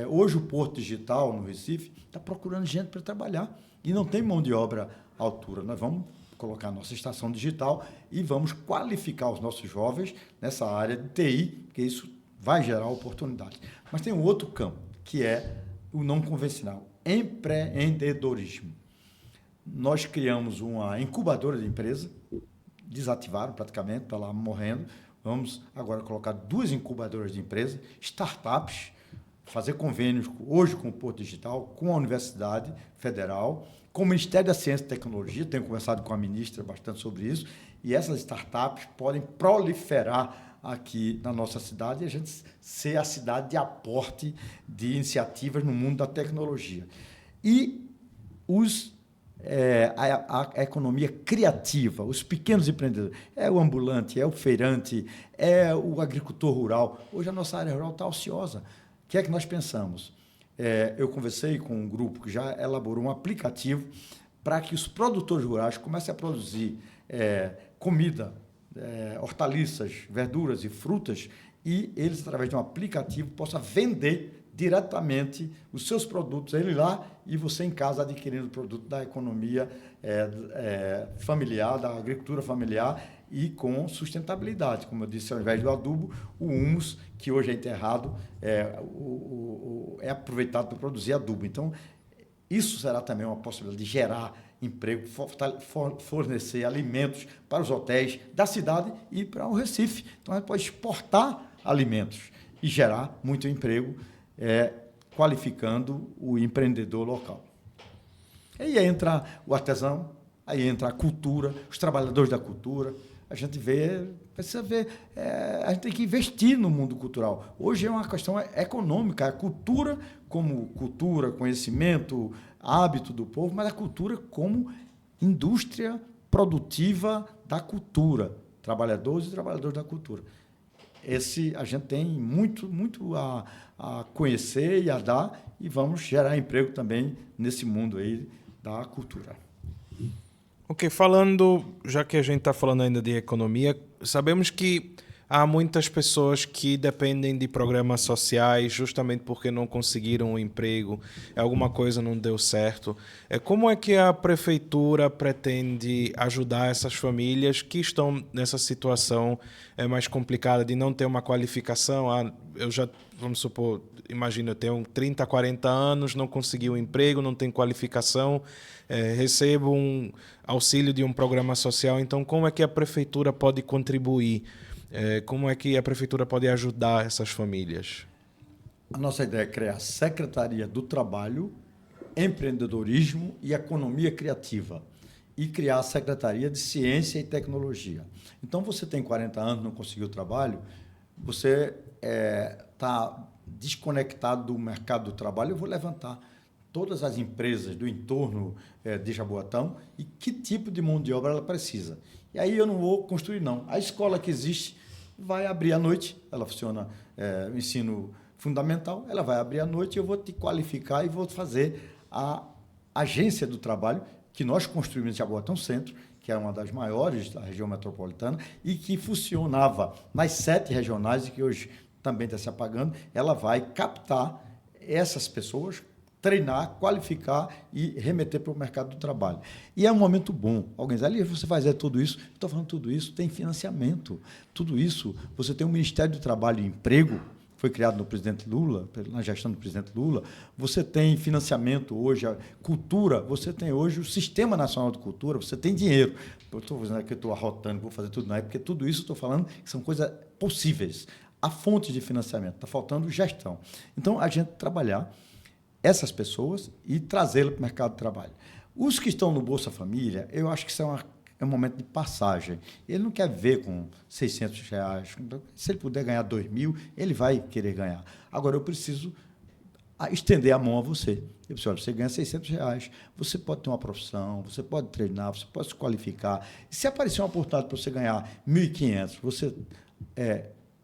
B: Hoje o Porto Digital, no Recife, está procurando gente para trabalhar e não tem mão de obra à altura. Nós vamos colocar a nossa estação digital e vamos qualificar os nossos jovens nessa área de TI, porque isso vai gerar oportunidades. Mas tem um outro campo, que é o não convencional, empreendedorismo. Nós criamos uma incubadora de empresa, desativaram praticamente, está lá morrendo. Vamos agora colocar 2 incubadoras de empresa, startups, fazer convênios hoje com o Porto Digital, com a Universidade Federal, com o Ministério da Ciência e Tecnologia, tenho conversado com a ministra bastante sobre isso, e essas startups podem proliferar aqui na nossa cidade e a gente ser a cidade de aporte de iniciativas no mundo da tecnologia. E a economia criativa, os pequenos empreendedores, o ambulante, o feirante, o agricultor rural. Hoje a nossa área rural está ociosa. O que é que nós pensamos? Eu conversei com um grupo que já elaborou um aplicativo para que os produtores rurais comecem a produzir comida, hortaliças, verduras e frutas, e eles, através de um aplicativo, possam vender diretamente os seus produtos, ele lá e você em casa adquirindo o produto da economia familiar, da agricultura familiar e com sustentabilidade. Como eu disse, ao invés do adubo, o humus, que hoje é enterrado, é aproveitado para produzir adubo. Então, isso será também uma possibilidade de gerar emprego, fornecer alimentos para os hotéis da cidade e para o Recife. Então, a gente pode exportar alimentos e gerar muito emprego qualificando o empreendedor local. Aí entra o artesão, aí entra a cultura, os trabalhadores da cultura. A gente precisa ver, a gente tem que investir no mundo cultural. Hoje é uma questão econômica, a cultura como cultura, conhecimento, hábito do povo, mas a cultura como indústria produtiva da cultura, trabalhadores e trabalhadoras da cultura. A gente tem muito a conhecer e a dar, e vamos gerar emprego também nesse mundo aí da cultura.
A: Ok, falando, já que a gente está falando ainda de economia, sabemos que há muitas pessoas que dependem de programas sociais justamente porque não conseguiram um emprego, alguma coisa não deu certo. Como é que a prefeitura pretende ajudar essas famílias que estão nessa situação mais complicada de não ter uma qualificação? Vamos supor, imagina, eu tenho 30, 40 anos, não consegui um emprego, não tenho qualificação, recebo um auxílio de um programa social, então como é que a prefeitura pode contribuir? Como é que a prefeitura pode ajudar essas famílias?
B: A nossa ideia é criar a Secretaria do Trabalho, Empreendedorismo e Economia Criativa e criar a Secretaria de Ciência e Tecnologia. Então, você tem 40 anos, não conseguiu trabalho, você está desconectado do mercado do trabalho. Eu vou levantar todas as empresas do entorno de Jaboatão e que tipo de mão de obra ela precisa. E aí eu não vou construir, não. A escola que existe vai abrir à noite, ela funciona o ensino fundamental, ela vai abrir à noite e eu vou te qualificar e vou fazer a agência do trabalho que nós construímos em Jaboatão Centro, que é uma das maiores da região metropolitana e que funcionava nas 7 regionais e que hoje também está se apagando. Ela vai captar essas pessoas, treinar, qualificar e remeter para o mercado do trabalho. E é um momento bom. Alguém diz, ali você faz tudo isso. Estou falando tudo isso, tem financiamento. Tudo isso, você tem o Ministério do Trabalho e Emprego, foi criado no presidente Lula, na gestão do presidente Lula. Você tem financiamento hoje, a cultura, você tem hoje o Sistema Nacional de Cultura, você tem dinheiro. Eu estou dizendo que eu estou arrotando, vou fazer tudo, não é porque tudo isso estou falando que são coisas possíveis. A fonte de financiamento, está faltando gestão. Então, a gente trabalhar essas pessoas e trazê-las para o mercado de trabalho. Os que estão no Bolsa Família, eu acho que isso é um momento de passagem. Ele não quer ver com R$600. Se ele puder ganhar 2.000, ele vai querer ganhar. Agora, eu preciso estender a mão a você. Eu preciso, olha, você ganha R$600, você pode ter uma profissão, você pode treinar, você pode se qualificar. E se aparecer uma oportunidade para você ganhar R$1.500, você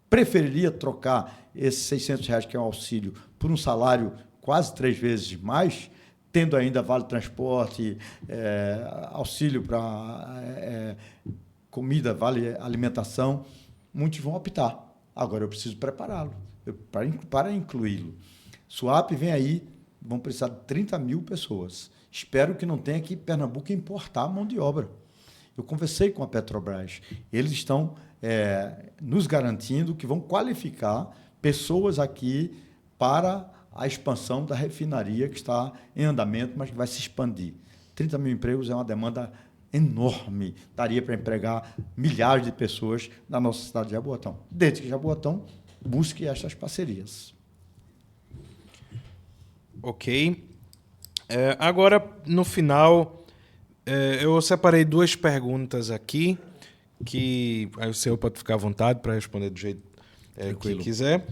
B: preferiria trocar esses R$600, que é um auxílio, por um salário quase 3 vezes mais, tendo ainda vale transporte, auxílio para comida, vale alimentação, muitos vão optar. Agora, eu preciso prepará-lo, para incluí-lo. SUAP vem aí, vão precisar de 30.000 pessoas. Espero que não tenha aqui em Pernambuco importar mão de obra. Eu conversei com a Petrobras, eles estão nos garantindo que vão qualificar pessoas aqui para a expansão da refinaria que está em andamento, mas que vai se expandir. 30.000 empregos é uma demanda enorme, daria para empregar milhares de pessoas na nossa cidade de Jaboatão, desde que Jaboatão busque essas parcerias.
A: Ok. Agora, no final, eu separei 2 perguntas aqui, que aí o senhor pode ficar à vontade para responder do jeito que quiser.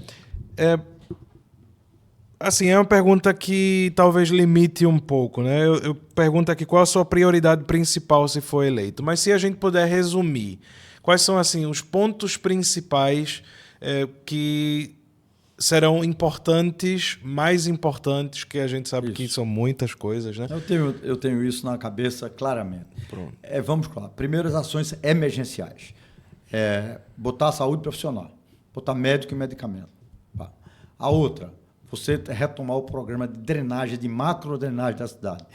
A: Assim, é uma pergunta que talvez limite um pouco, né? Eu pergunto aqui qual a sua prioridade principal se for eleito. Mas se a gente puder resumir, quais são assim os pontos principais que serão importantes, mais importantes, que a gente sabe que são muitas coisas, né?
B: Eu tenho isso na cabeça claramente.
A: Pronto.
B: Vamos lá. Primeiro, as ações emergenciais. Botar a saúde profissional, botar médico e medicamento. Tá. A outra, você retomar o programa de drenagem, de macrodrenagem da cidade.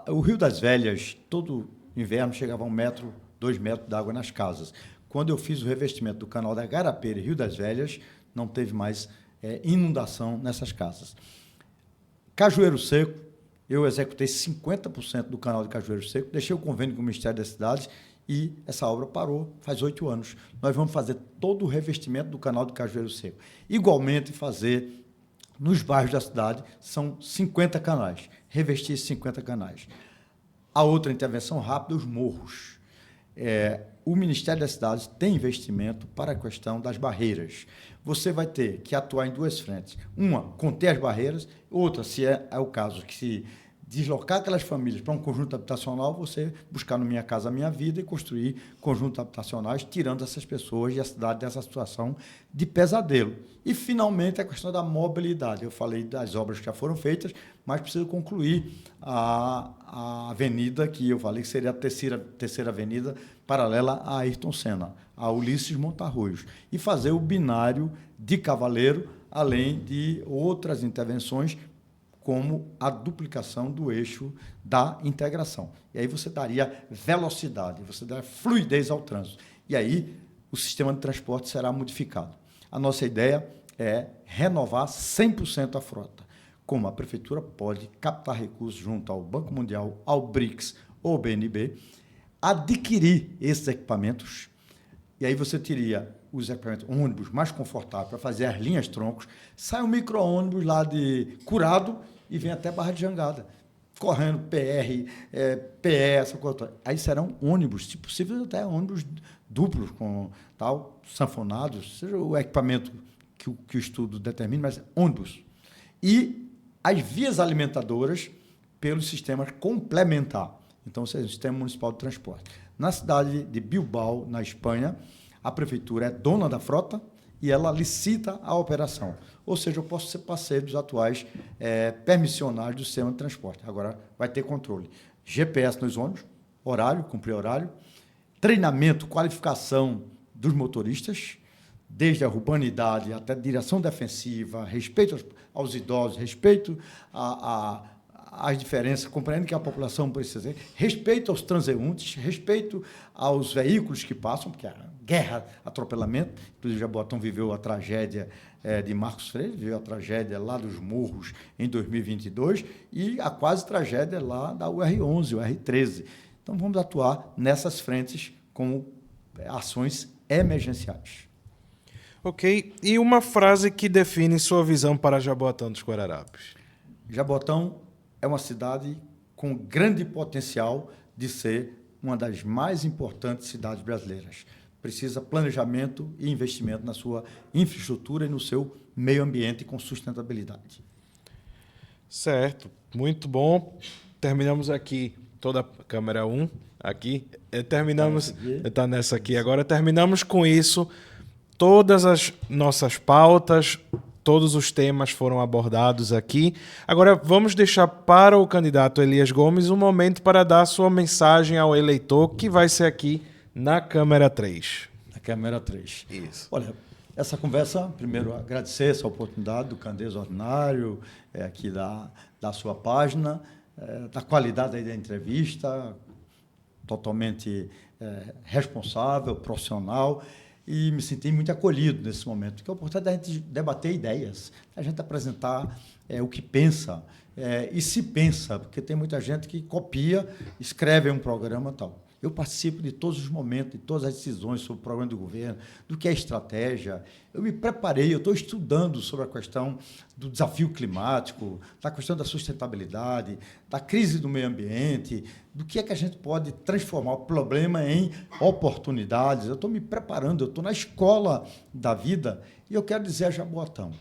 B: O Rio das Velhas, todo inverno, chegava 1 metro, 2 metros de água nas casas. Quando eu fiz o revestimento do canal da Garapeira e Rio das Velhas, não teve mais inundação nessas casas. Cajueiro Seco, eu executei 50% do canal de Cajueiro Seco, deixei o convênio com o Ministério das Cidades e essa obra parou faz 8 anos. Nós vamos fazer todo o revestimento do canal de Cajueiro Seco. Igualmente, fazer nos bairros da cidade, são 50 canais, revestir esses 50 canais. A outra intervenção rápida, os morros. O Ministério das Cidades tem investimento para a questão das barreiras. Você vai ter que atuar em duas frentes. Uma, conter as barreiras. Outra, se é o caso, que se deslocar aquelas famílias para um conjunto habitacional, você buscar no Minha Casa Minha Vida e construir conjuntos habitacionais, tirando essas pessoas e a cidade dessa situação de pesadelo. E, finalmente, a questão da mobilidade. Eu falei das obras que já foram feitas, mas preciso concluir a avenida que eu falei que seria a terceira avenida paralela a Ayrton Senna, a Ulisses Montarroios, e fazer o binário de Cavaleiro, além de outras intervenções, como a duplicação do eixo da integração. E aí você daria velocidade, você daria fluidez ao trânsito. E aí o sistema de transporte será modificado. A nossa ideia é renovar 100% a frota. Como a Prefeitura pode captar recursos junto ao Banco Mundial, ao BRICS ou BNB, adquirir esses equipamentos, e aí você teria os equipamentos ônibus mais confortáveis para fazer as linhas troncos, sai um micro-ônibus lá de Curado e vem até Barra de Jangada, correndo PR, PE, essa coisa toda. Aí serão ônibus, se possível até ônibus duplos, com tal, sanfonados, seja o equipamento que o estudo determine, mas ônibus. E as vias alimentadoras pelos sistemas complementar. Então, seja o Sistema Municipal de Transporte. Na cidade de Bilbao, na Espanha, a prefeitura é dona da frota e ela licita a operação. Ou seja, eu posso ser parceiro dos atuais permissionários do sistema de transporte. Agora vai ter controle. GPS nos ônibus, horário, cumprir horário, treinamento, qualificação dos motoristas, desde a urbanidade até a direção defensiva, respeito aos idosos, respeito às diferenças, compreendendo que a população precisa ter, respeito aos transeuntes, respeito aos veículos que passam, porque a guerra, atropelamento, inclusive Jaboatão viveu a tragédia de Marcos Freire, viveu a tragédia lá dos Morros em 2022 e a quase tragédia lá da UR11, UR13. Então, vamos atuar nessas frentes como ações emergenciais.
A: Ok. E uma frase que define sua visão para Jaboatão dos Guararapes?
B: Jaboatão é uma cidade com grande potencial de ser uma das mais importantes cidades brasileiras. Precisa planejamento e investimento na sua infraestrutura e no seu meio ambiente com sustentabilidade.
A: Certo, muito bom. Terminamos aqui toda a câmera 1 aqui. Terminamos, está nessa aqui agora. Terminamos com isso. Todas as nossas pautas, todos os temas foram abordados aqui. Agora vamos deixar para o candidato Elias Gomes um momento para dar sua mensagem ao eleitor, que vai ser aqui na câmera 3.
B: Na câmera 3.
A: Isso.
B: Olha, essa conversa, primeiro, agradecer essa oportunidade do Candeias Ordinário, aqui da sua página, da qualidade aí da entrevista, totalmente responsável, profissional, e me senti muito acolhido nesse momento, porque é a oportunidade da gente debater ideias, a gente apresentar o que pensa, e se pensa, porque tem muita gente que copia, escreve um programa e tal. Eu participo de todos os momentos, de todas as decisões sobre o programa do governo, do que é estratégia. Eu me preparei, eu estou estudando sobre a questão do desafio climático, da questão da sustentabilidade, da crise do meio ambiente, do que é que a gente pode transformar o problema em oportunidades. Eu estou me preparando, eu estou na escola da vida e eu quero dizer a Jaboatão,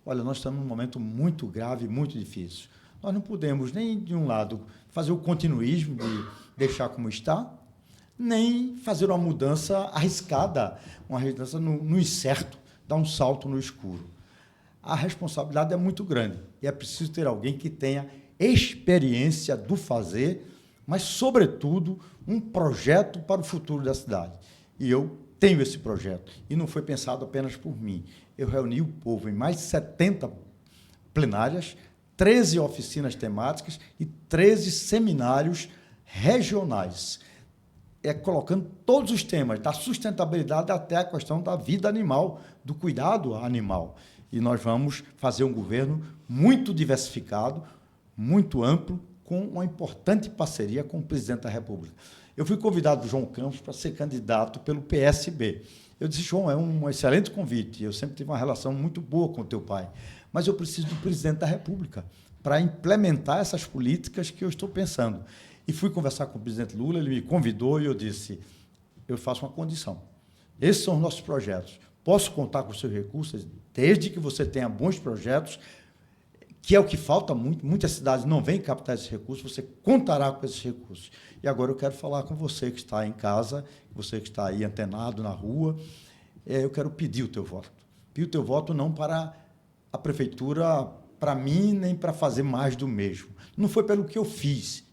B: olha, nós estamos num momento muito grave, muito difícil. Nós não podemos nem, de um lado, fazer o continuismo de deixar como está, nem fazer uma mudança arriscada, uma mudança no incerto, dar um salto no escuro. A responsabilidade é muito grande e é preciso ter alguém que tenha experiência do fazer, mas, sobretudo, um projeto para o futuro da cidade. E eu tenho esse projeto. E não foi pensado apenas por mim. Eu reuni o povo em mais de 70 plenárias, 13 oficinas temáticas e 13 seminários regionais, colocando todos os temas, da sustentabilidade até a questão da vida animal, do cuidado animal. E nós vamos fazer um governo muito diversificado, muito amplo, com uma importante parceria com o presidente da República. Eu fui convidado por João Campos para ser candidato pelo PSB. Eu disse, João, é um excelente convite, eu sempre tive uma relação muito boa com o teu pai, mas eu preciso do presidente da República para implementar essas políticas que eu estou pensando. E fui conversar com o presidente Lula, ele me convidou e eu disse, eu faço uma condição. Esses são os nossos projetos. Posso contar com os seus recursos, desde que você tenha bons projetos, que é o que falta muito. Muitas cidades não vêm captar esses recursos, você contará com esses recursos. E agora eu quero falar com você que está em casa, você que está aí antenado na rua, eu quero pedir o teu voto. Pedir o teu voto não para a prefeitura, para mim, nem para fazer mais do mesmo. Não foi pelo que eu fiz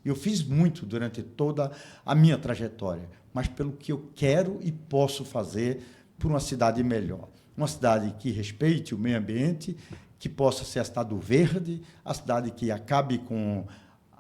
B: muito durante toda a minha trajetória, mas pelo que eu quero e posso fazer por uma cidade melhor. Uma cidade que respeite o meio ambiente, que possa ser a cidade do verde, a cidade que acabe com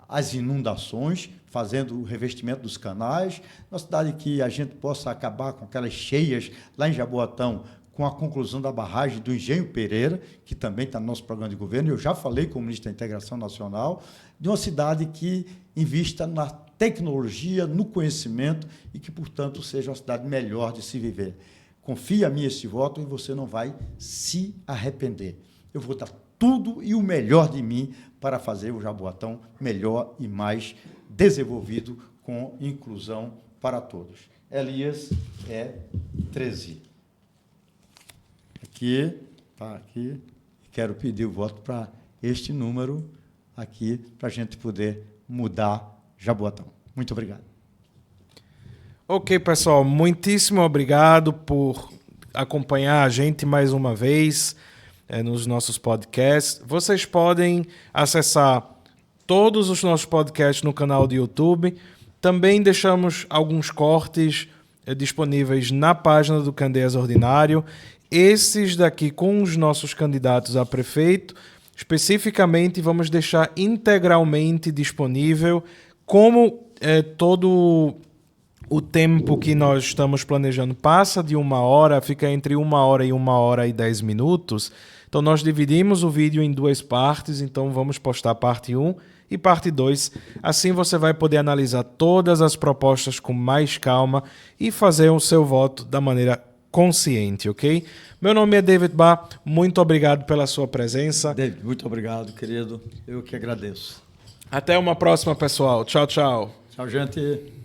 B: as inundações, fazendo o revestimento dos canais, uma cidade que a gente possa acabar com aquelas cheias lá em Jaboatão, com a conclusão da barragem do Engenho Pereira, que também está no nosso programa de governo. Eu já falei com o ministro da Integração Nacional, de uma cidade que invista na tecnologia, no conhecimento e que, portanto, seja uma cidade melhor de se viver. Confie a mim esse voto e você não vai se arrepender. Eu vou dar tudo e o melhor de mim para fazer o Jaboatão melhor e mais desenvolvido, com inclusão para todos. Elias é 13. Aqui, tá aqui. Quero pedir o voto para este número aqui, para a gente poder mudar Jaboatão. Muito obrigado.
A: Ok, pessoal, muitíssimo obrigado por acompanhar a gente mais uma vez nos nossos podcasts. Vocês podem acessar todos os nossos podcasts no canal do YouTube. Também deixamos alguns cortes disponíveis na página do Candeias Ordinário. Esses daqui com os nossos candidatos a prefeito, especificamente vamos deixar integralmente disponível, como todo o tempo que nós estamos planejando passa de 1 hora, fica entre 1 hora e 1 hora e 10 minutos. Então nós dividimos o vídeo em 2 partes, então vamos postar parte 1 e parte 2. Assim você vai poder analisar todas as propostas com mais calma e fazer o seu voto da maneira consciente, ok? Meu nome é David Bach, muito obrigado pela sua presença.
B: David, muito obrigado, querido. Eu que agradeço.
A: Até uma próxima, pessoal. Tchau, tchau.
B: Tchau, gente.